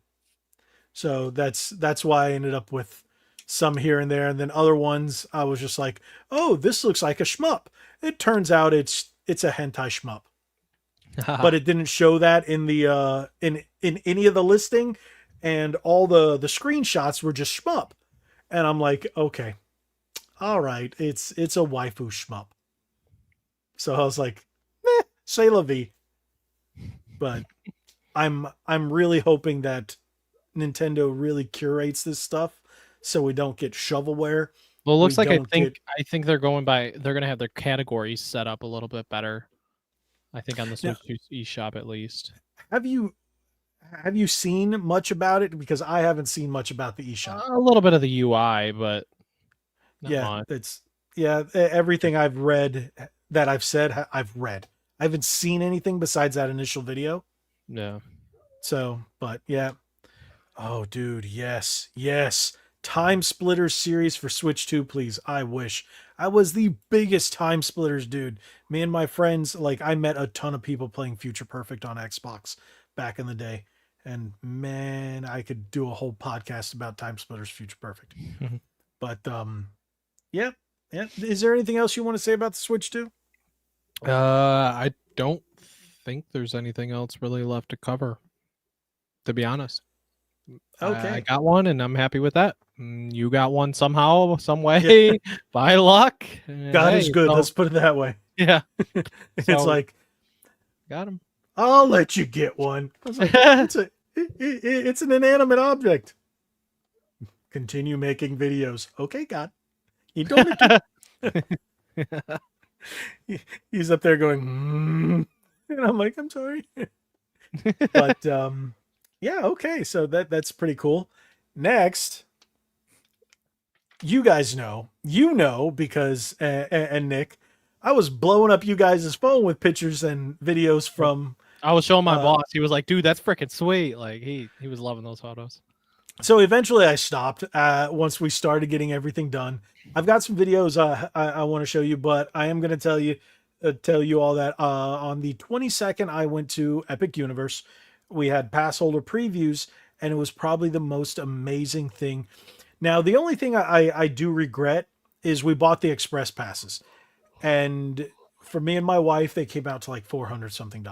So that's why I ended up with some here and there, and then other ones I was just like, oh, this looks like a shmup. It turns out it's a hentai shmup, but it didn't show that in the in any of the listing, and all the screenshots were just shmup, and I'm like, okay, all right, it's a waifu shmup. So I was like, c'est la vie. But I'm really hoping that Nintendo really curates this stuff so we don't get shovelware. Well, it We looks like don't get. I think they're gonna have their categories set up a little bit better. I think on the Now, Switch 2 eShop at least. have you have you seen much about it? Because I haven't seen much about the eShop. A little bit of the UI, but not Yeah, much. everything I've read that I've said I've read. I haven't seen anything besides that initial video. Yeah. So, but yeah. Oh, dude, yes, yes. Time Splitters series for Switch 2, please. I wish. I was the biggest time splitters dude. Me and my friends, like I met a ton of people playing Future Perfect on Xbox back in the day. And man, I could do a whole podcast about time splitters Future Perfect. But yeah. Yeah. Is there anything else you want to say about the Switch 2? I don't think there's anything else really left to cover, to be honest. I Okay. got one and I'm happy with that. You got one somehow, some way, by luck. God is good. So, Let's put it that way. yeah. It's So- like, Got him. I'll let you get one. I was like, it's an inanimate object. Continue making videos. Okay, God. You don't have to. He's up there going, and I'm like, I'm sorry. But yeah, okay. So that's pretty cool. Next, you guys know, because and Nick, I was blowing up you guys' phone with pictures and videos from. I was showing my boss. He was like, "Dude, that's freaking sweet!" Like he was loving those photos. So eventually, I stopped. Once we started getting everything done, I've got some videos I want to show you, but I am going to tell you all that on the 22nd. I went to Epic Universe. We had pass holder previews, and it was probably the most amazing thing. Now, the only thing I do regret is we bought the express passes, and for me and my wife, they came out to like $400 something.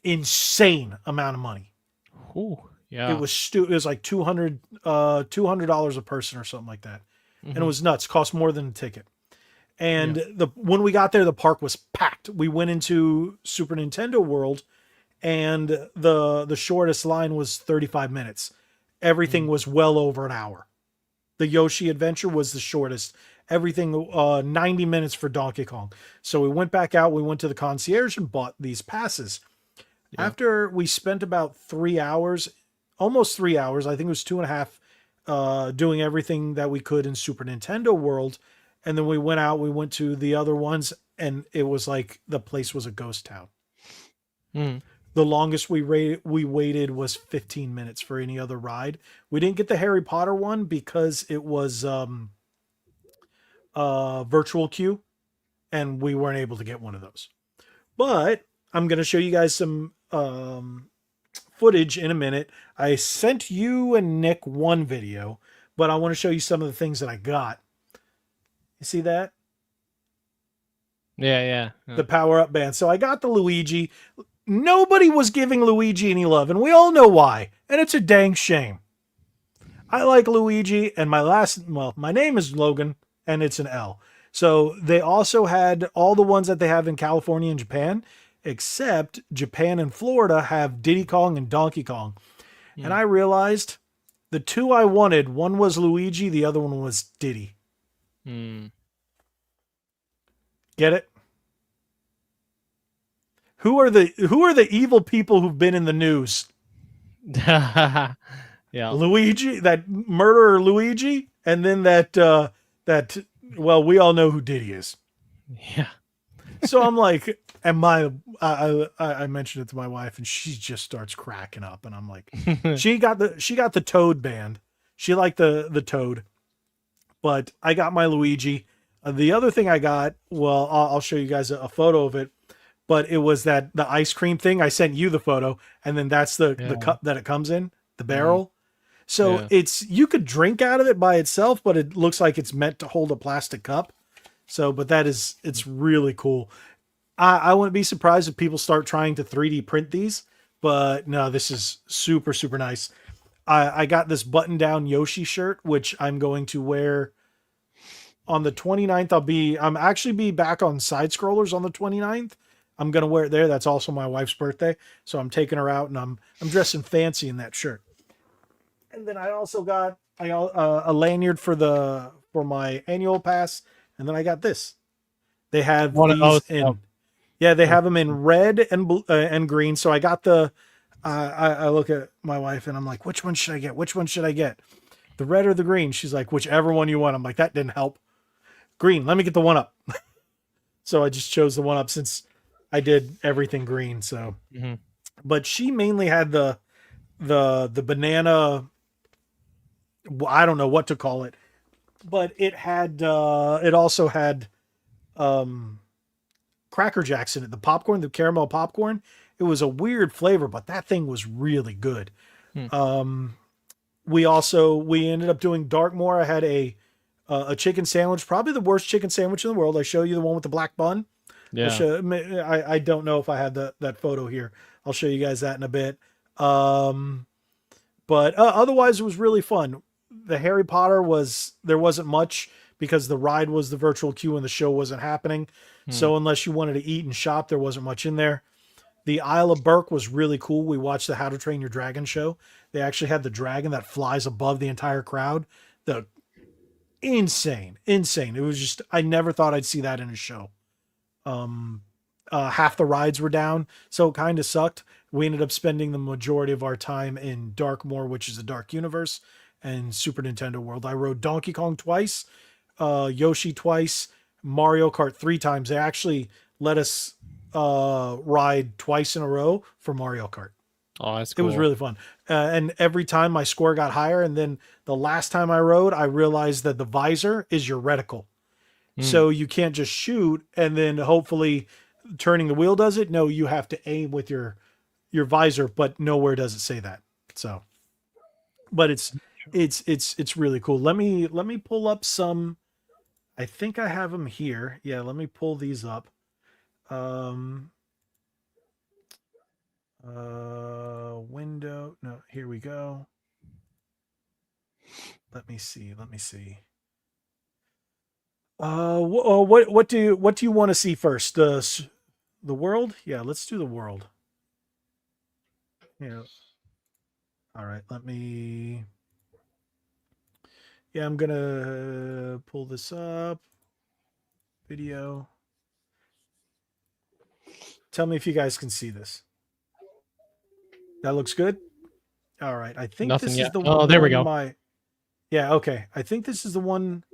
Insane amount of money. Ooh, yeah. It was like $200 a person or something like that. And it was nuts. Cost more than a ticket. And when we got there, the park was packed. We went into Super Nintendo World, and the shortest line was 35 minutes. Everything was well over an hour. The Yoshi Adventure was the shortest. Everything 90 minutes for Donkey Kong. So we went back out. We went to the concierge and bought these passes. Yeah. After we spent about 3 hours, almost 3 hours, I think it was 2.5, doing everything that we could in Super Nintendo World. And then we went out, we went to the other ones, and it was like the place was a ghost town. The longest we waited was 15 minutes for any other ride. We didn't get the Harry Potter one because it was virtual queue, and we weren't able to get one of those. But I'm going to show you guys some footage in a minute. I sent you and Nick one video, but I want to show you some of the things that I got. You see that? Yeah. The power-up band. So I got the Luigi. Nobody was giving Luigi any love, and we all know why. And it's a dang shame. I like Luigi, and my name is Logan, and it's an L. So they also had all the ones that they have in California and Japan, except Japan and Florida have Diddy Kong and Donkey Kong. And I realized the two I wanted, one was Luigi, the other one was Diddy. Get it? Who are the evil people who've been in the news? Yeah. Luigi, that murderer Luigi, and then that we all know who Diddy is. Yeah. So I'm like, and I mentioned it to my wife, and she just starts cracking up, and I'm like, she got the Toad band. She liked the Toad, but I got my Luigi. The other thing I got, well, I'll show you guys a photo of it, but it was the ice cream thing. I sent you the photo, and then that's the cup that it comes in, the barrel. So you could drink out of it by itself, but it looks like it's meant to hold a plastic cup. So, but it's really cool. I wouldn't be surprised if people start trying to 3D print these, but no, this is super, super nice. I got this button down Yoshi shirt, which I'm going to wear on the 29th. I'm actually be back on Side Scrollers on the 29th. I'm going to wear it there. That's also my wife's birthday. So I'm taking her out, and I'm dressing fancy in that shirt. And then I also got a lanyard for my annual pass. And then I got this. They have these in, they have them in red and green. So I got I look at my wife and I'm like, which one should I get? Which one should I get? The red or the green? She's like, whichever one you want. I'm like, that didn't help. Green. Let me get the one up. So I just chose the one up since I did everything green. So, but she mainly had the banana. I don't know what to call it. but it also had um, Cracker Jacks in it. The popcorn, the caramel popcorn. It was a weird flavor, but that thing was really good. Hmm. We ended up doing Darkmoor. I had a chicken sandwich, probably the worst chicken sandwich in the world. I show you the one with the black bun. I'll Yeah. show. I don't know if I had that photo here. I'll show you guys that in a bit. But otherwise, it was really fun. The Harry Potter there wasn't much because the ride was the virtual queue and the show wasn't happening. So unless you wanted to eat and shop, there wasn't much in there. The Isle of Berk was really cool. We watched the How to Train Your Dragon show. They actually had the dragon that flies above the entire crowd. The insane. It was just I never thought I'd see that in a show. Half the rides were down, so it kind of sucked. We ended up spending the majority of our time in Darkmoor, which is the Dark Universe, and Super Nintendo World. I rode Donkey Kong twice, Yoshi twice, Mario Kart 3 times. They actually let us ride twice in a row for Mario Kart. Oh, that's It cool. was really fun. And every time my score got higher. And then the last time I rode, I realized that the visor is your reticle. So you can't just shoot and then hopefully turning the wheel does it. No, you have to aim with your visor, but nowhere does it say that. So, but it's really cool. Let me pull up some. I think I have them here. Yeah, let me pull these up. Um, window. No, here we go. Let me see. Let me see. What do you want to see first? The world? Yeah, let's do the world. Yeah. All right. Let me. Yeah, I'm gonna pull this up. Video. Tell me if you guys can see this. That looks good. All right. I think Nothing this is yet. the Oh, there we one. go. Yeah. Okay. I think this is the one.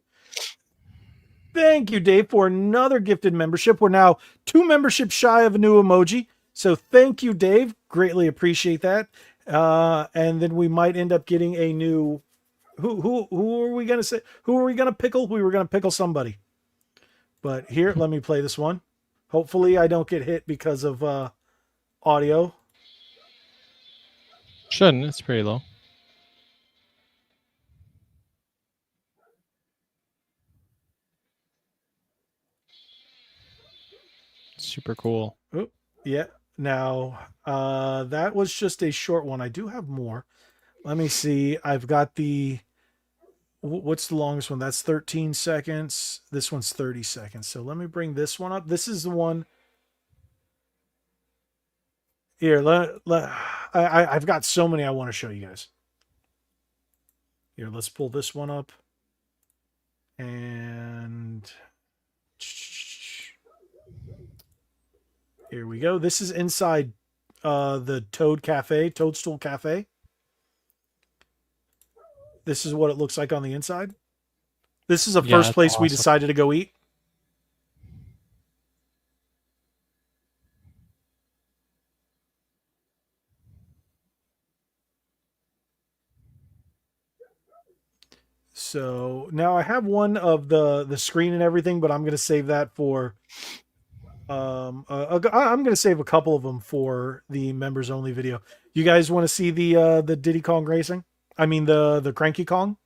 Thank you, Dave, for another gifted membership. We're now 2 memberships shy of a new emoji. So thank you, Dave. Greatly appreciate that. And then we might end up getting a new. Who are we gonna say? Who are we gonna pickle? We were gonna pickle somebody. But here, let me play this one. Hopefully, I don't get hit because of audio. Shouldn't. It's pretty low. Super cool. Oh, yeah. Now, that was just a short one. I do have more. Let me see. I've got what's the longest one? That's 13 seconds. This one's 30 seconds. So let me bring this one up. This is the one. Here, I've got so many I want to show you guys. Here, let's pull this one up. And here we go. This is inside the Toadstool Cafe. This is what it looks like on the inside. This is the first that's place we awesome. decided to go eat. So now I have one of the screen and everything, but I'm going to save that for I'm going to save a couple of them for the members only video. You guys want to see the Diddy Kong racing? I mean the Cranky Kong?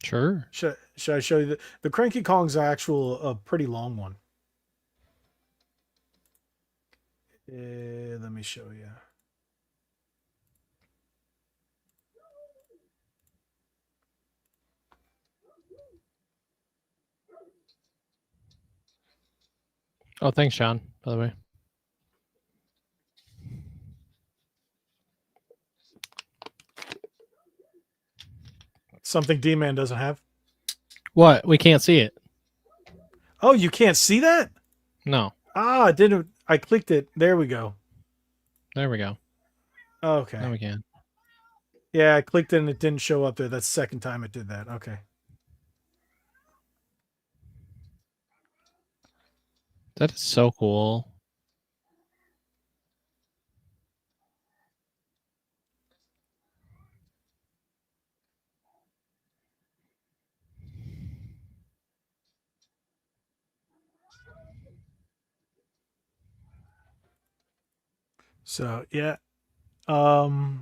Sure. Should I show you the Cranky Kong's actual a pretty long one. Let me show you. Oh, thanks, Sean, by the way. Something D-Man doesn't have. What? We can't see it. Oh, you can't see that? No. Ah, it didn't. I clicked it. There we go. There we go. Okay. Now we can. Yeah, I clicked it and it didn't show up there. That's the second time it did that. Okay. That is so cool. So yeah. All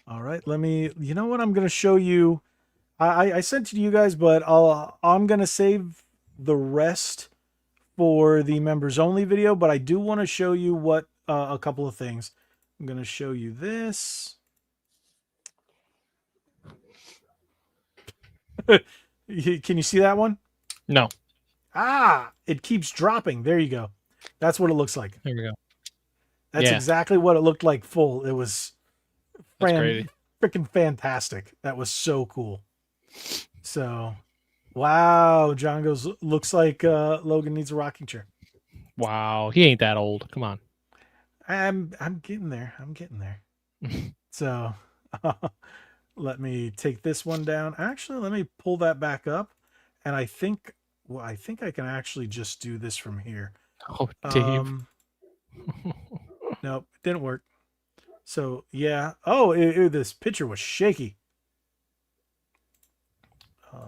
right. Let me. You know what? I'm gonna show you. I sent it to you guys, but I'm gonna save the rest for the members only video. But I do want to show you what a couple of things. I'm gonna show you this. Can you see that one? No. Ah, it keeps dropping. There you go. That's what it looks like. There we go. That's Yeah, exactly what it looked like full. It was that's crazy. freaking fantastic. That was so cool. So, wow, John goes, looks like Logan needs a rocking chair. Wow, he ain't that old. Come on. I'm getting there. I'm getting there. So, let me take this one down. Actually, let me pull that back up, and I think I can actually just do this from here. Oh, Dave. Nope, it didn't work. So yeah. Oh, this picture was shaky.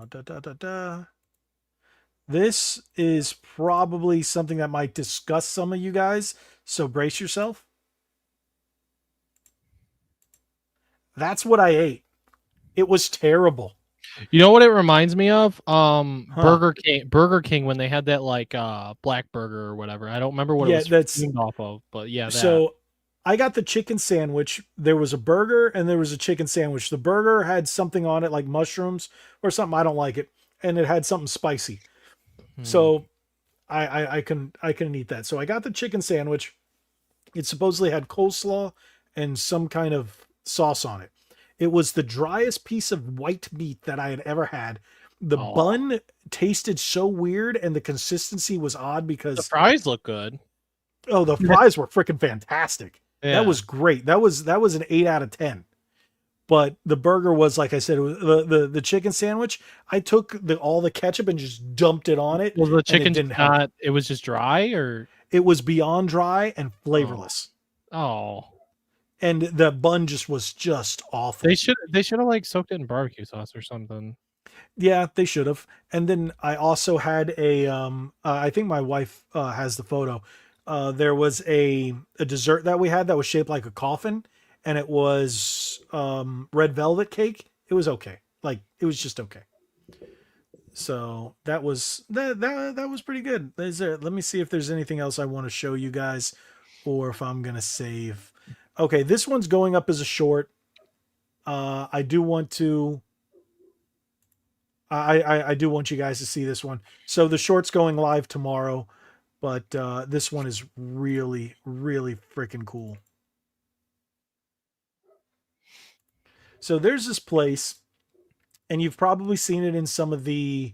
Da, da, da, da. This is probably something that might disgust some of you guys. So brace yourself. That's what I ate. It was terrible. You know what it reminds me of? Huh. Burger King when they had that like black burger or whatever. I don't remember what it Yeah, was that's named off of, but yeah, that. so I got the chicken sandwich. There was a burger and there was a chicken sandwich. The burger had something on it like mushrooms or something. I don't like it. And it had something spicy. Hmm. So I couldn't eat that. So I got the chicken sandwich. It supposedly had coleslaw and some kind of sauce on it. It was the driest piece of white meat that I had ever had. The Oh, bun tasted so weird and the consistency was odd the because fries look good. oh, the fries were freaking fantastic. That Yeah. was great. That was an 8 out of 10. But the burger was like I said, it was the chicken sandwich. I took all the ketchup and just dumped it on it Was the and it chicken just didn't help. not? It was just dry, or It was beyond dry and oh, flavorless. oh. And the bun just was just awful. They should have like soaked it in barbecue sauce or something. Yeah, they should have. And then I also had I think my wife has the photo. There was a dessert that we had that was shaped like a coffin and it was red velvet cake. It was okay. Like it was just okay. So that was pretty good. Let me see if there's anything else I want to show you guys or if I'm going to save. Okay, this one's going up as a short. I do want to I do want you guys to see this one. So the short's going live tomorrow, but this one is really, really freaking cool. So there's this place, and you've probably seen it in some of the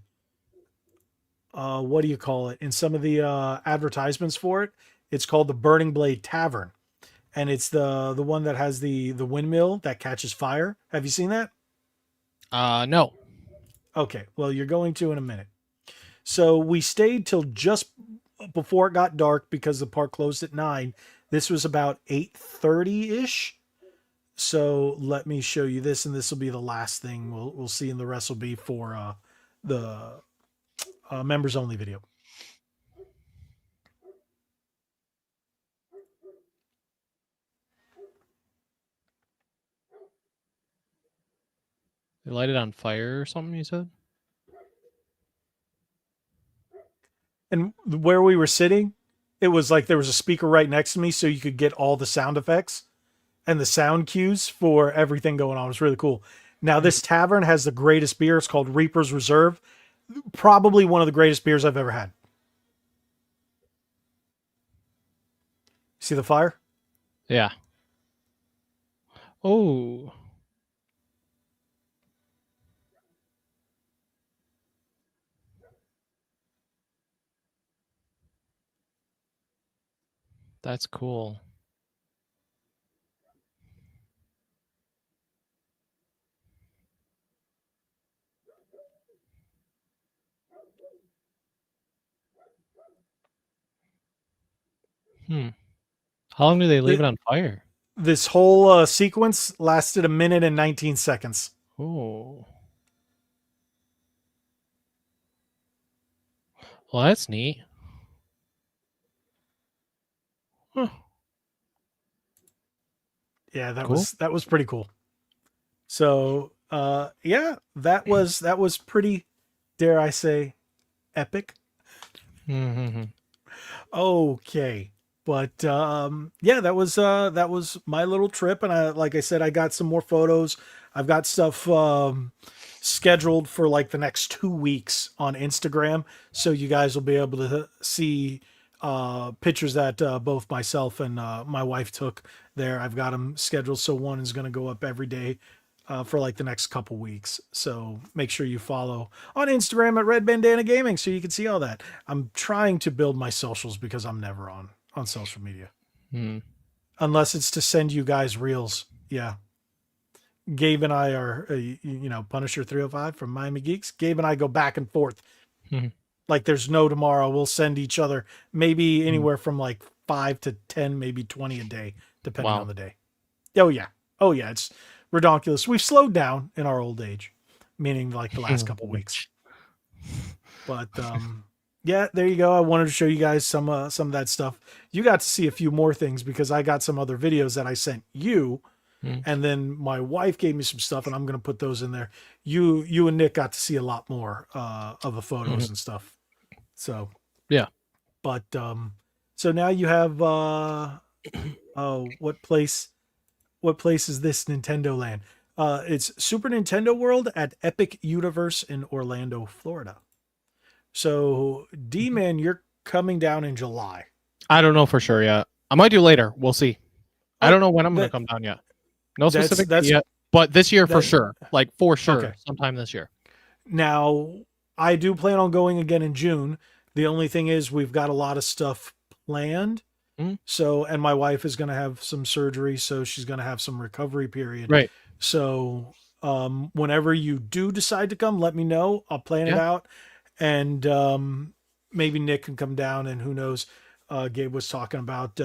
what do you call it? In some of the advertisements for it. It's called the Burning Blade Tavern, and it's the one that has the windmill that catches fire. Have you seen that? No. Okay, well you're going to in a minute. So we stayed till just before it got dark because the park closed at 9. This was about 8:30 ish. So let me show you this, and this will be the last thing we'll see, and the rest will be for the members only video. They light it on fire or something, you said? And where we were sitting, it was like there was a speaker right next to me, so you could get all the sound effects and the sound cues for everything going on. It was really cool. Now this tavern has the greatest beer. It's called Reaper's Reserve. Probably one of the greatest beers I've ever had. See the fire? Yeah. Oh, that's cool. Hmm. How long do they leave it on fire? This whole sequence lasted 1 minute and 19 seconds. Oh. Well, that's neat. Huh. Yeah, Cool. that was pretty cool. So yeah, that was pretty, dare I say, epic. Mm-hmm. Okay. But yeah, that was my little trip, and I, like I said, I got some more photos. I've got stuff scheduled for like the next 2 weeks on Instagram, so you guys will be able to see pictures that both myself and my wife took there. I've got them scheduled, so one is going to go up every day for like the next couple weeks. So make sure you follow on Instagram at Red Bandana Gaming so you can see all that. I'm trying to build my socials because I'm never on social media Mm. unless it's to send you guys reels. Yeah. Gabe and I are, Punisher 305 from Miami Geeks. Gabe and I go back and forth. Mhm. Like there's no tomorrow. We'll send each other maybe anywhere from like 5 to 10, maybe 20 a day, depending Wow. on the day. Oh, yeah. Oh, yeah. It's redonkulous. We've slowed down in our old age, meaning like the last couple weeks. But yeah, there you go. I wanted to show you guys some of that stuff. You got to see a few more things because I got some other videos that I sent you, Mm. and then my wife gave me some stuff, and I'm gonna put those in there. You and Nick got to see a lot more of the photos Mhm. and stuff. So Yeah. but so now you have oh, what place is this Nintendo Land? It's Super Nintendo World at Epic Universe in Orlando, Florida. So, D Mhm. Man, you're coming down in July. I don't know for sure yet. I might do later. We'll see. I don't Oh, know when I'm going to that come down yet. No specific date that's yet, but this year for that. sure. Like for sure, Okay. sometime this year. Now, I do plan on going again in June. The only thing is, we've got a lot of stuff planned. Mhm. So, and my wife is going to have some surgery, so she's going to have some recovery period. Right. So, whenever you do decide to come, let me know. I'll plan it Yeah. out, and maybe Nick can come down. And who knows? Gabe was talking about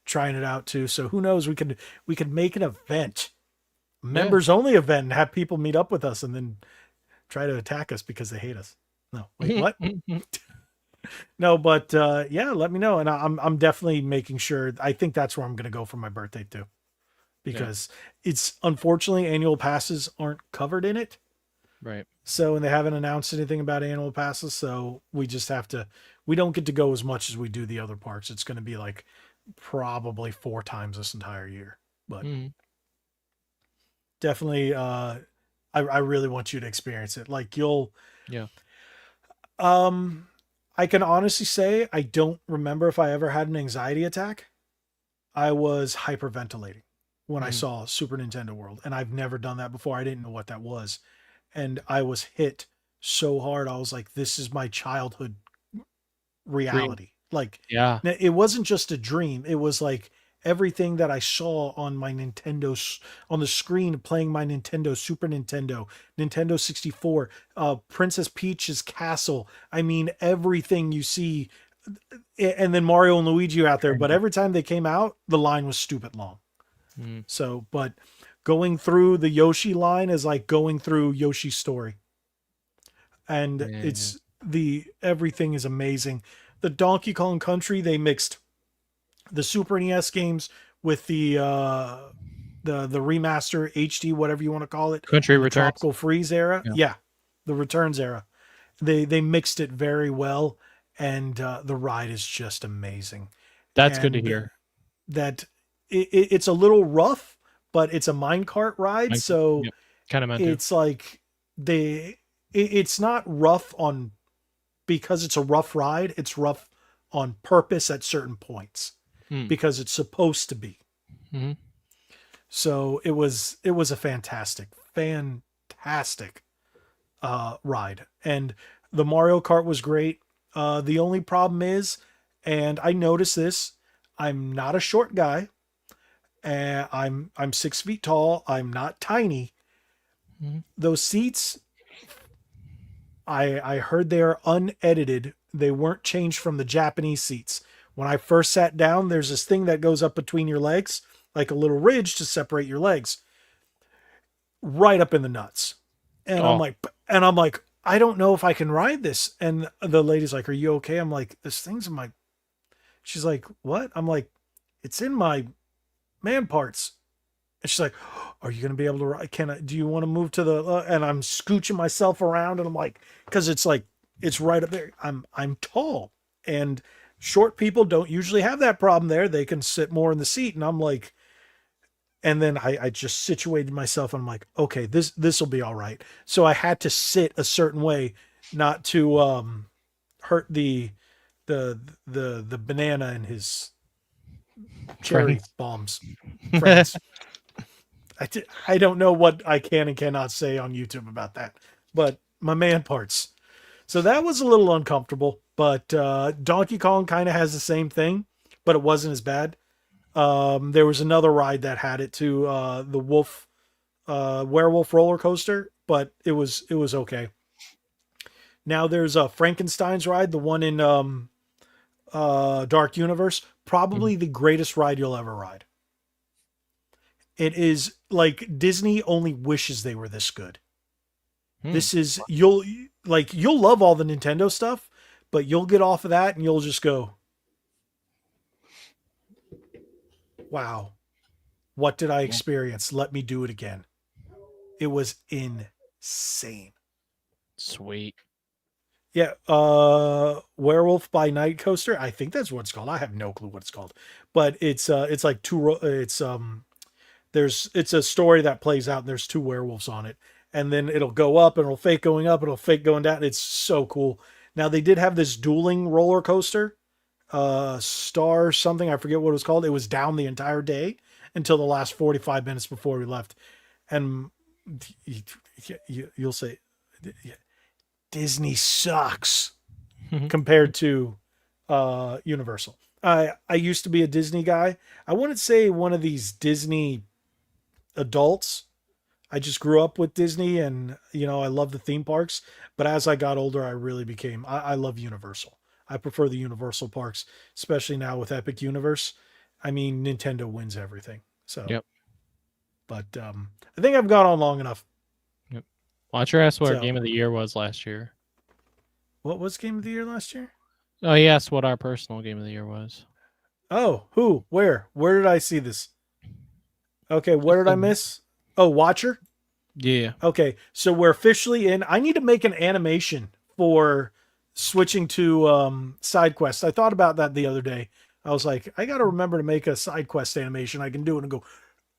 trying it out too. So who knows? We could make an event, Yeah. members only event, and have people meet up with us, and then try to attack us because they hate us. No, wait, what? No, but yeah, let me know, and I'm definitely making sure. I think that's where I'm going to go for my birthday too, Yeah. because it's unfortunately annual passes aren't covered in it. Right. So, and they haven't announced anything about annual passes, so we just have to. We don't get to go as much as we do the other parks. It's going to be like probably 4 times this entire year, but Mhm. definitely, I really want you to experience it. Like you'll, Yeah. um, I can honestly say I don't remember if I ever had an anxiety attack. I was hyperventilating when I Mhm. saw Super Nintendo World, and I've never done that before. I didn't know what that was, and I was hit so hard. I was like, "This is my childhood Dream. reality." Like, Yeah. it wasn't just a dream. It was like everything that I saw on my on the screen playing my Nintendo, Super Nintendo, Nintendo 64, Princess Peach's castle. I mean, everything you see, and then Mario and Luigi out there. But every time they came out, the line was stupid long. Mhm. So, but going through the Yoshi line is like going through Yoshi's story, and Yeah. it's the everything is amazing. The Donkey Kong Country, they mixed the Super NES games with the remaster HD, whatever you want to call it, Country in the returns. Tropical Freeze era. Yeah. Yeah, the Returns era. They mixed it very well, and the ride is just amazing. That's good to And hear. that it's a little rough, but it's a minecart ride, so Yep. Kind of meant to. it's like it's not rough on because it's a rough ride. It's rough on purpose at certain points Mm. because it's supposed to be. Mhm. So it was a fantastic ride, and the Mario Kart was great. The only problem is, and I noticed this, I'm not a short guy. And I'm 6 feet tall. I'm not tiny. Mhm. Those seats, I heard they are unedited. They weren't changed from the Japanese seats. When I first sat down, there's this thing that goes up between your legs, like a little ridge to separate your legs, right up in the nuts. Oh. And I'm like, I don't know if I can ride this. And the lady's like, "Are you okay?" I'm like, "This thing's in my." She's like, "What?" I'm like, "It's in my man parts." And she's like, "Are you going to be able to ride? Do you want to move to the?" And I'm scooching myself around, and I'm like, because it's like it's right up there. I'm tall, and short people don't usually have that problem there. They can sit more in the seat, and I'm like, and then I just situated myself, and I'm like, okay, this will be all right. So I had to sit a certain way, not to hurt the banana and his cherry Friends. bombs friends. I don't know what I can and cannot say on YouTube about that, but my man parts. So that was a little uncomfortable, but Donkey Kong kind of has the same thing, but it wasn't as bad. There was another ride that had it too, the werewolf roller coaster, but it was okay. Now there's a Frankenstein's ride, the one in Dark Universe, probably the greatest ride you'll ever ride. It is like Disney only wishes they were this good. Hmm. This is you'll love all the Nintendo stuff, but you'll get off of that and you'll just go, "Wow, what did I experience? Let me do it again." It was insane. Sweet. Yeah, Werewolf by Night coaster. I think that's what it's called. I have no clue what it's called, but it's like it's a story that plays out and there's two werewolves on it, and then it'll go up and it'll fake going up and it'll fake going down. It's so cool. Now they did have this dueling roller coaster, Star something, I forget what it was called. It was down the entire day until the last 45 minutes before we left. And you'll say Disney sucks compared to Universal. I used to be a Disney guy. I wouldn't say one of these Disney adults. I just grew up with Disney, and I love the theme parks. But as I got older, I really became. I love Universal. I prefer the Universal parks, especially now with Epic Universe. I mean, Nintendo wins everything. So, Yep. but I think I've gone on long enough. Yep. Watch your ass what our So- game of the year was last year. What was Game of the Year last year? Oh, he asked what our personal game of the year was. Oh, who? Where? Where did I see this? Okay, where did I miss? Oh, Watcher? Yeah. Okay, so we're officially in. I need to make an animation for switching to side quests. I thought about that the other day. I was like, I got to remember to make a side quest animation. I can do it and go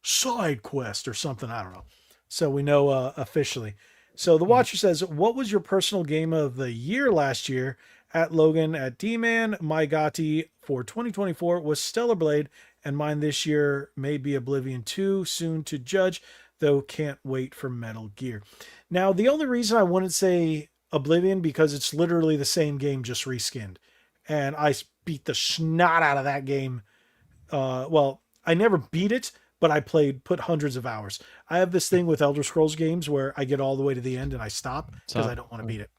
side quest or something. I don't know. So we know officially. So the Watcher says, "What was your personal game of the year last year?" At Logan at D-Man, my Gotti for 2024 was Stellar Blade, and mine this year may be Oblivion 2, soon to judge, though can't wait for Metal Gear. Now, the only reason I wouldn't say Oblivion, because it's literally the same game, just reskinned. And I beat the snot out of that game. Well, I never beat it, but I put hundreds of hours. I have this thing with Elder Scrolls games where I get all the way to the end and I stop because I don't want to beat it.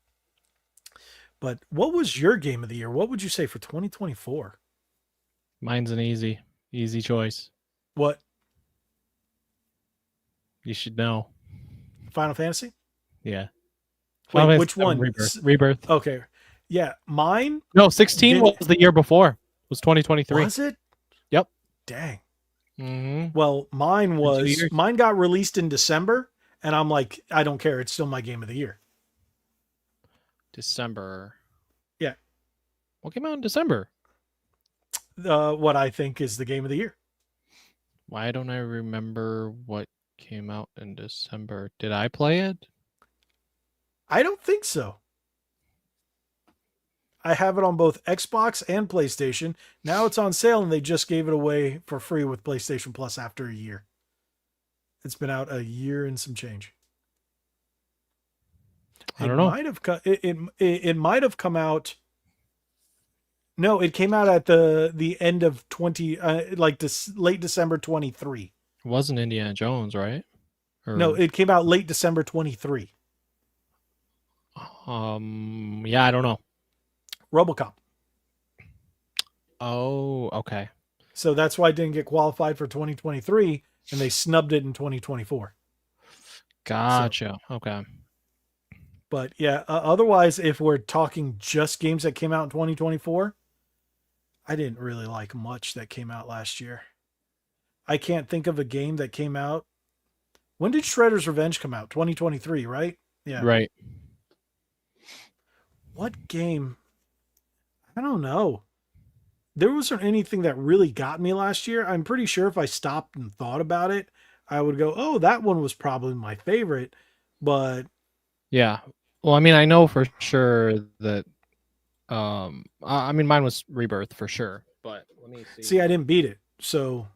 But what was your game of the year? What would you say for 2024? Mine's an easy choice. What? You should know. Final Fantasy? Yeah. Wait, which one? Rebirth. Okay. Yeah, mine. No, 16 was the year before. It was 2023. Was it? Yep. Dang. Mm-hmm. Well, mine got released in December, and I'm like, I don't care. It's still my game of the year. December. Yeah. What came out in December? What I think is the game of the year. Why don't I remember what came out in December? Did I play it? I don't think so. I have it on both Xbox and PlayStation. Now it's on sale, and they just gave it away for free with PlayStation Plus after a year. It's been out a year and some change. I don't know. It might have come out. No, it came out at the end of late December 23. It wasn't Indiana Jones, right? No, it came out late December 23. Yeah, I don't know. RoboCop. Oh, okay. So that's why it didn't get qualified for 2023, and they snubbed it in 2024. Gotcha. Okay. But yeah, otherwise, if we're talking just games that came out in 2024, I didn't really like much that came out last year. I can't think of a game that came out. When did Shredder's Revenge come out? 2023, right? Yeah. Right. What game? I don't know. There wasn't anything that really got me last year. I'm pretty sure if I stopped and thought about it, I would go, "Oh, that one was probably my favorite." But Yeah. Well, I mean, I know for sure that I mean mine was Rebirth for sure. But let me see, see. I didn't beat it, so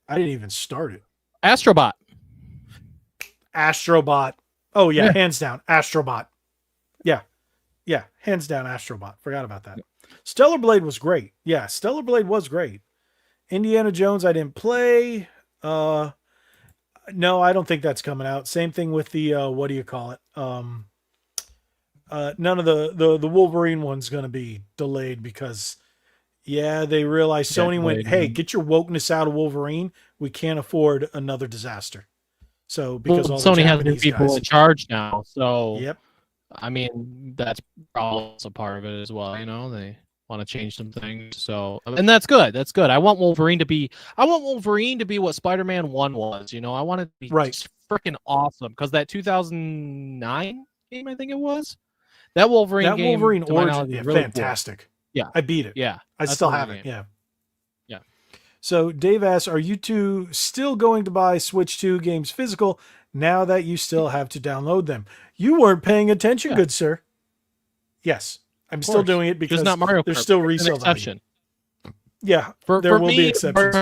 I didn't even start it. Astrobot. Astrobot. Oh yeah, Yeah. hands down, Astrobot. Yeah, yeah, hands down, Astrobot. Forgot about that. Stellar Blade was great. Yeah, Stellar Blade was great. Indiana Jones, I didn't play. No, I don't think that's coming out. Same thing with the what do you call it? None of the Wolverine one's going to be delayed because yeah, they realized Yeah, Sony went, delayed, "Hey, yeah. get your wokeness out of Wolverine. We can't afford another disaster." So Well, because all the Sony has new Japanese people guys, in charge now, so yep, I mean that's also part of it as well. You know, they want to change some things, so and that's good. That's good. I want Wolverine to be. I want Wolverine to be what Spider-Man 1 was. You know, I want it to be right. just freaking awesome because that 2009 game, I think it was, that Wolverine That game, Wolverine to my Origin, knowledge, was yeah, really cool. fantastic. Yeah, I beat it. yeah, I that's a still really have good it. game. Yeah. Yeah. So Dave asks, "Are you two still going to buy Switch 2 games physical now that you still have to download them?" You weren't paying attention, Yeah, good sir. Yes, I'm of still course. doing it Just because not Mario there's Kart. still It's an resale value. exception. Yeah, For there will be me, exceptions.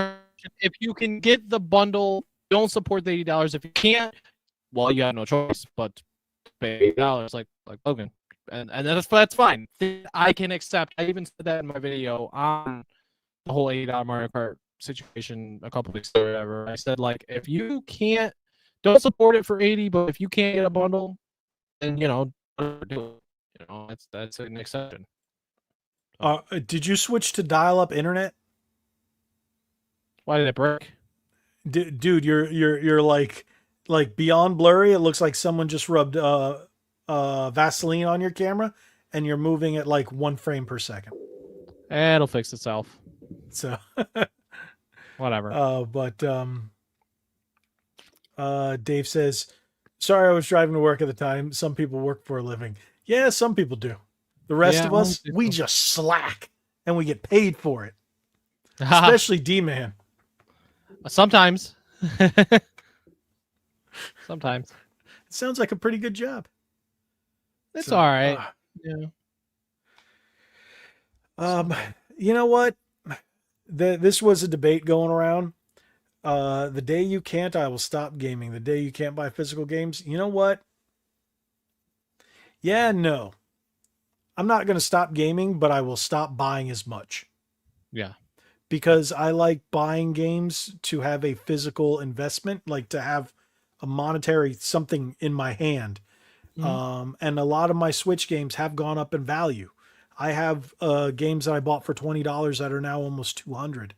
if you can get the bundle, don't support the $80. If you can't, well, you have no choice but to pay $80, like Logan, and that's fine. I can accept. I even said that in my video on the whole $80 Mario Kart situation a couple weeks ago or whatever. I said like, if you can't, don't support it for 80, but if you can't get a bundle, then do it. You know, that's an exception. Did you switch to dial-up internet? Why did it break? Dude, you're like beyond blurry. It looks like someone just rubbed Vaseline on your camera, and you're moving at like 1 frame per second. It'll fix itself. So, Whatever. but Dave says, "Sorry, I was driving to work at the time. Some people work for a living. Yeah, some people do. The rest Yeah, of I us, do we too. just slack, and we get paid for it. Especially D-Man. Sometimes. Sometimes. It sounds like a pretty good job. It's So, all right. Yeah. you know what? This was a debate going around. The day you can't, I will stop gaming. The day you can't buy physical games, you know what? Yeah, no. I'm not going to stop gaming, but I will stop buying as much Yeah. because I like buying games to have a physical investment, like to have a monetary something in my hand. And a lot of my Switch games have gone up in value. I have games that I bought for $20 that are now almost 200.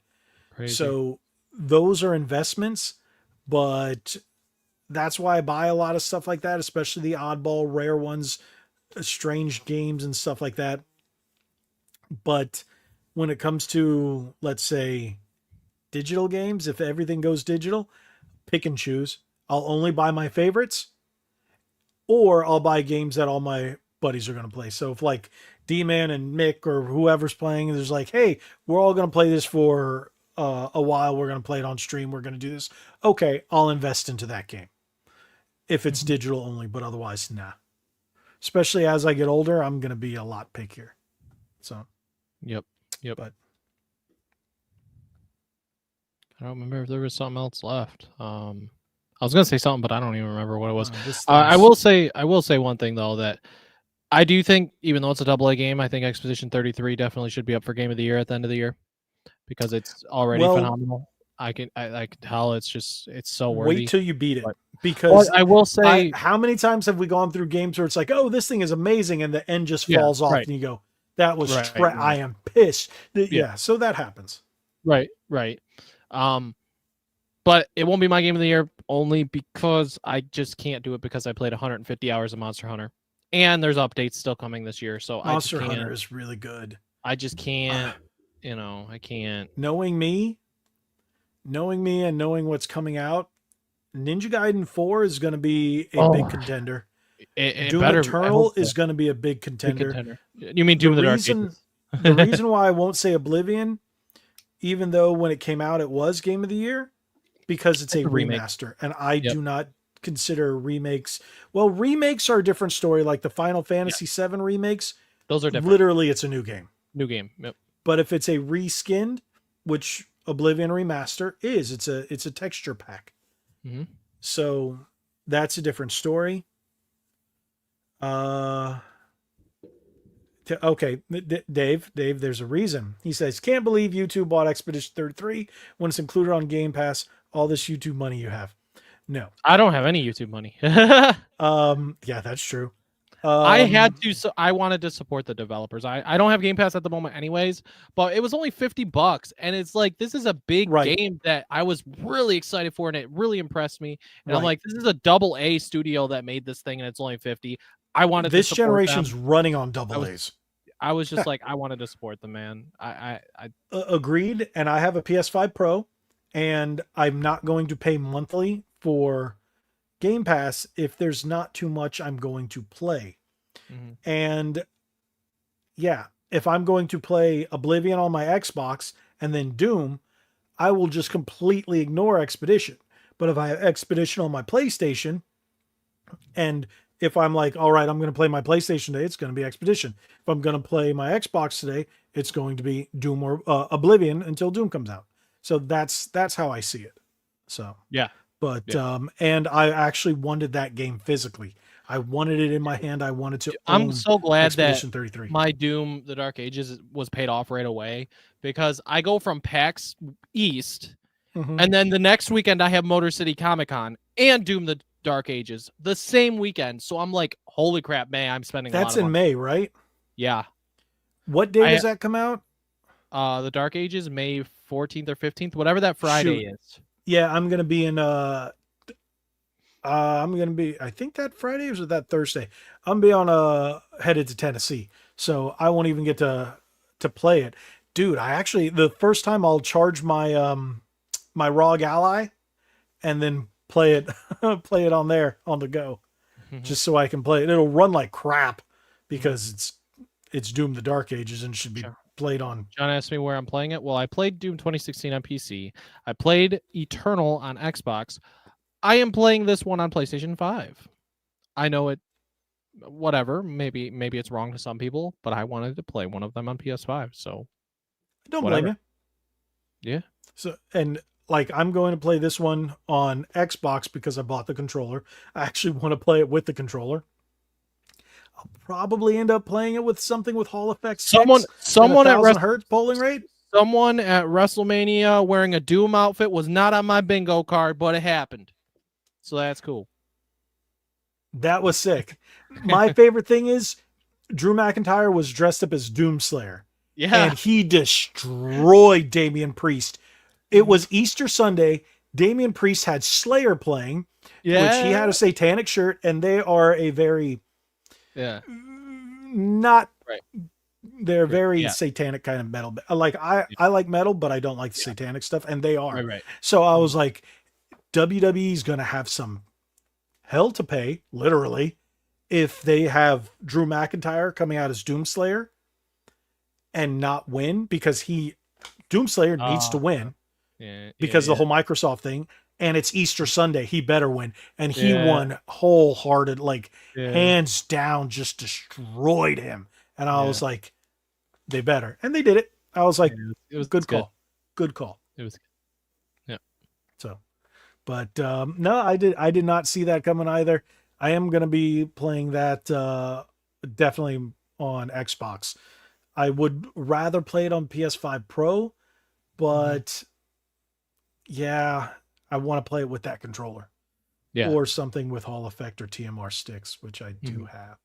Crazy. So those are investments, but that's why I buy a lot of stuff like that, especially the oddball rare ones, strange games and stuff like that. But when it comes to, let's say, digital games, if everything goes digital, pick and choose. I'll only buy my favorites, or I'll buy games that all my buddies are going to play. So if like D-Man and Mick or whoever's playing, there's like, hey, we're all going to play this for a while. We're going to play it on stream. We're going to do this. Okay, I'll invest into that game if it's digital only, but otherwise, nah. Especially as I get older, I'm going to be a lot pickier. So, Yep. but I don't remember if there was something else left. I was gonna say something, but I don't even remember what it was. this I thing's- will say one thing though, that I do think, even though it's a AA game, I think Expedition 33 definitely should be up for Game of the Year at the end of the year because it's already Well, phenomenal. I can tell it's so worthy. wait till you beat it, But because I will say, how many times have we gone through games where it's like, oh, this thing is amazing, and the end just Yeah, falls off, right. and you go, that was Right. I am pissed. Yeah. Yeah, so that happens. right. But it won't be my game of the year only because I just can't do it because I played 150 hours of Monster Hunter, and there's updates still coming this year. So Monster I just can't. Hunter is really good. I just can't. I can't. Knowing me, knowing me and knowing what's coming out, Ninja Gaiden 4 is going to be a Oh, big contender. it Doom better. I hope Eternal so. is going to be a big Big contender. contender. You mean The Doom of the Dark reason Ages? the reason why I won't say Oblivion, even though when it came out it was game of the year, because it's a It's a remake. remaster, and I Yep. do not consider remakes. Well, remakes are a different story. Like the Final Yeah. Fantasy VII remakes, Those are different. literally it's a new game. New game. Yep. But if it's a reskinned, which Oblivion Remaster is, it's a texture pack. Mm-hmm. So that's a different story. Okay, Dave, there's a reason. He says, "Can't believe YouTube bought Expedition 33 when it's included on Game Pass. All this YouTube money you have." No. I don't have any YouTube money. Yeah, that's true. I had to, so I wanted to support the developers. I don't have Game Pass at the moment anyways, but it was only $50 and it's like this is a big Right. game that I was really excited for and it really impressed me. And I'm Right. like, this is a double A studio that made this thing and it's only 50. I wanted This to support generation's them. running on double A's. I was just like, I wanted to support them, man. Agreed. And I have a PS5 Pro, and I'm not going to pay monthly for Game Pass if there's not too much I'm going to play. Mhm. And yeah, if I'm going to play Oblivion on my Xbox and then Doom, I will just completely ignore Expedition. But if I have Expedition on my PlayStation, and if I'm like, all right, I'm going to play my PlayStation today, it's going to be Expedition. If I'm going to play my Xbox today, it's going to be Doom or Oblivion until Doom comes out. So that's how I see it. So Yeah. But Yeah. And I actually wanted that game physically. I wanted it in my hand. I wanted to. I'm so glad Expedition that 33. my Doom: The Dark Ages was paid off right away because I go from PAX East, and then the next weekend I have Motor City Comic Con and Doom: The Dark Ages the same weekend. So I'm like, holy crap, man! I'm spending. That's a lot of in money. May, right? Yeah. What day does that come out? The Dark Ages, May 14th or 15th, whatever that Friday is. Yeah, I'm gonna be in. I'm gonna be. I think that Friday or was it that Thursday? I'm gonna be on headed to Tennessee, so I won't even get to play it, dude. I actually the first time I'll charge my my ROG Ally, and then play it play it on there on the go, just so I can play it. It'll run like crap because it's Doom: The Dark Ages and should be played on. John asked me where I'm playing it. Well, I played Doom 2016 on PC. I played Eternal on Xbox. I am playing this one on PlayStation 5. I know it, whatever. Maybe it's wrong to some people, but I wanted to play one of them on PS5. So Don't blame you. Yeah. So and like I'm going to play this one on Xbox because I bought the controller. I actually want to play it with the controller. I'll probably end up playing it with something with Hall effect. Someone at hertz polling rate. Someone at WrestleMania wearing a Doom outfit was not on my bingo card, but it happened. So that's cool. That was sick. My favorite thing is Drew McIntyre was dressed up as Doomslayer. Yeah. And he destroyed Damian Priest. It was Easter Sunday. Damian Priest had Slayer playing, which he had a satanic shirt, and they are a very not right. They're very satanic kind of metal. Like I like metal, but I don't like the satanic stuff, and they are. Right. So I was like, WWE's gonna have some hell to pay, literally, if they have Drew McIntyre coming out as Doomslayer and not win, because Doomslayer needs to win because of the whole Microsoft thing, and it's Easter Sunday. He better win, and he won wholehearted, like hands down, just destroyed him. And I was like, they better, and they did it. I was like, it was good call. Good call. It was, yeah. So. But no, I did not see that coming either. I am going to be playing that definitely on Xbox. I would rather play it on PS5 Pro, but yeah, I want to play it with that controller. Or something with Hall effect or TMR sticks, which I do have.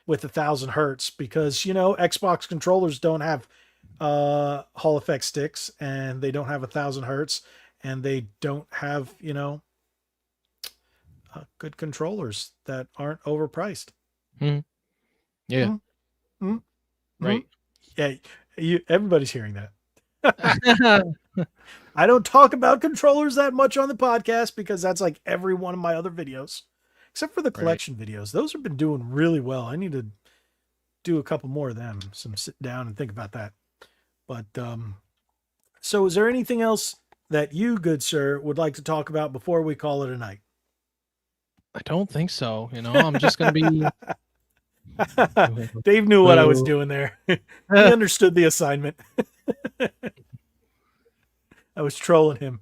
With 1,000 hertz, because Xbox controllers don't have Hall effect sticks, and they don't have 1,000 hertz. And they don't have, good controllers that aren't overpriced. Yeah. Right. Yeah. Everybody's hearing that. I don't talk about controllers that much on the podcast because that's like every one of my other videos, except for the collection videos. Those have been doing really well. I need to do a couple more of them. Some sit down and think about that. But so is there anything else that you, good sir, would like to talk about before we call it a night? I don't think so. You know, I'm just gonna be. Dave knew what I was doing there. He understood the assignment. I was trolling him.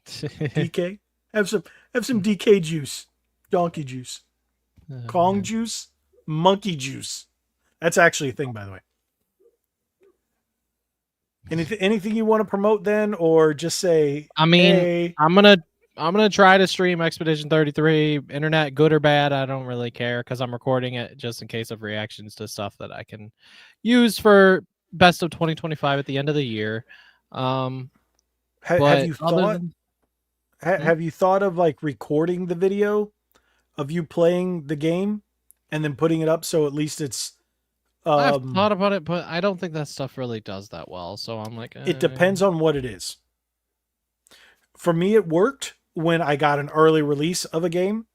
DK, have some DK juice, donkey juice, Kong juice, monkey juice. That's actually a thing, by the way. Anything you want to promote then, or just say? I mean, hey. I'm gonna try to stream Expedition 33. Internet, good or bad, I don't really care because I'm recording it just in case of reactions to stuff that I can use for best of 2025 at the end of the year. Have you thought? Have you thought of like recording the video of you playing the game and then putting it up so at least it's? I've thought about it, but I don't think that stuff really does that well. So I'm like, it depends on what it is. For me, it worked when I got an early release of a game.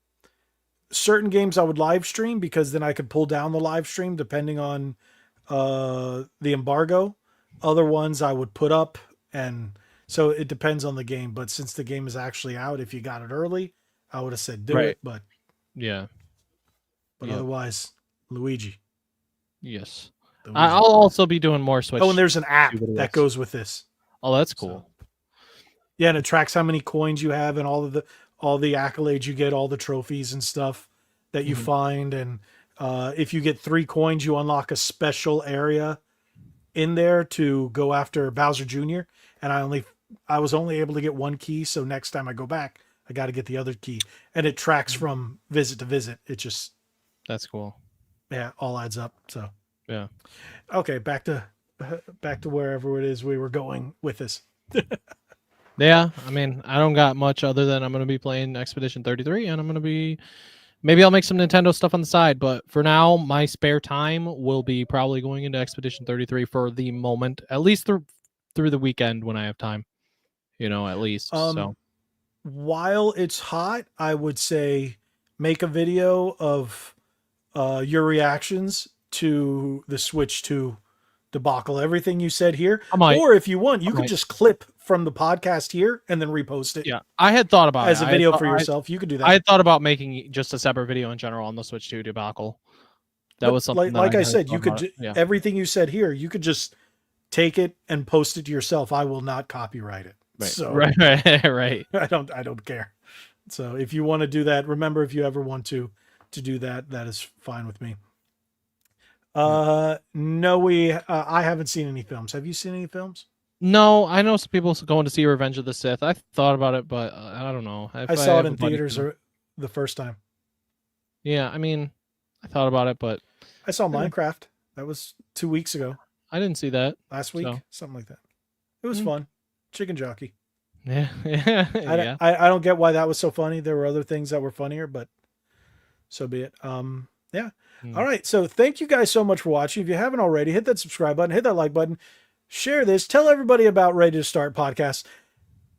Certain games I would live stream because then I could pull down the live stream depending on the embargo. Other ones I would put up, and so it depends on the game. But since the game is actually out, if you got it early, I would have said do it. But yeah, but otherwise, Luigi. Yes. Luigi. I'll also be doing more Switch. Oh, and there's an app that goes with this. Oh, that's cool. So, yeah, and it tracks how many coins you have and all the accolades you get, all the trophies and stuff that you find. And if you get 3 coins, you unlock a special area in there to go after Bowser Jr. And I was only able to get 1 key, so next time I go back, I got to get the other key. And it tracks from visit to visit. It just that's cool. Yeah, all adds up. So yeah. Okay, back to wherever it is we were going with this. Yeah, I mean, I don't got much other than I'm going to be playing Expedition 33, and I'm going to be... Maybe I'll make some Nintendo stuff on the side, but for now, my spare time will be probably going into Expedition 33 for the moment, at least through the weekend when I have time, you know, at least. So while it's hot, I would say make a video of your reactions to the Switch 2 debacle, everything you said here. Or if you want, you could just clip from the podcast here and then repost it. Yeah, I had thought about as a video for yourself. You could do that. I had thought about making just a separate video in general on the Switch 2 debacle. That was something like I said, you could everything you said here, you could just take it and post it to yourself. I will not copyright it. Right. So right. I don't care. So if you want to do that, remember, if you ever want to do that, that is fine with me. No, I haven't seen any films. Have you seen any films? No, I know some people going to see Revenge of the Sith. I thought about it, but I don't know. I saw it in theaters the first time. Yeah, I mean, I thought about it, but I saw Minecraft. That was 2 weeks ago. I didn't see that last week, something like that. It was fun. Chicken jockey. Yeah, I don't get why that was so funny. There were other things that were funnier, but so be it. Yeah. All right. So thank you guys so much for watching. If you haven't already, hit that subscribe button, hit that like button, share this, tell everybody about RedE2Start podcast.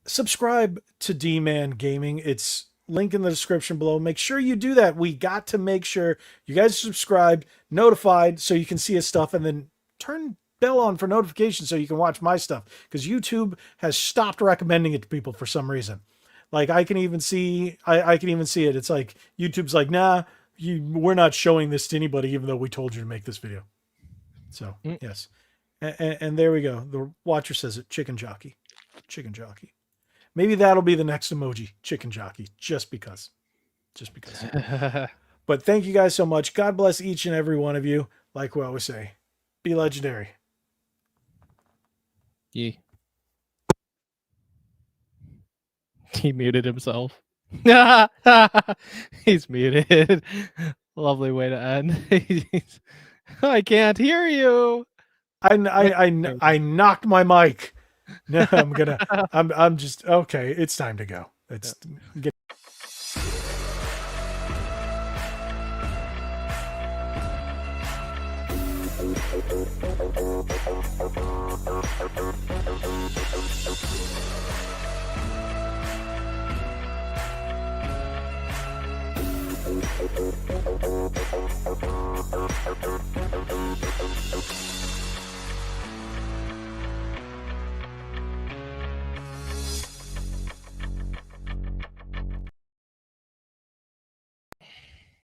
Subscribe to D-Man Gaming. It's link in the description below. Make sure you do that. We got to make sure you guys are subscribed, notified, so you can see his stuff, and then turn bell on for notifications so you can watch my stuff, because YouTube has stopped recommending it to people for some reason. Like I can even see it. It's like YouTube's like, nah, we're not showing this to anybody, even though we told you to make this video. So yes. And there we go. The watcher says it. Chicken jockey. Chicken jockey. Maybe that'll be the next emoji. Chicken jockey. Just because. But thank you guys so much. God bless each and every one of you. Like we always say, be legendary. Yeah. He muted himself. He's muted. Lovely way to end. I can't hear you. I knocked my mic. No, I'm just okay. It's time to go. It's get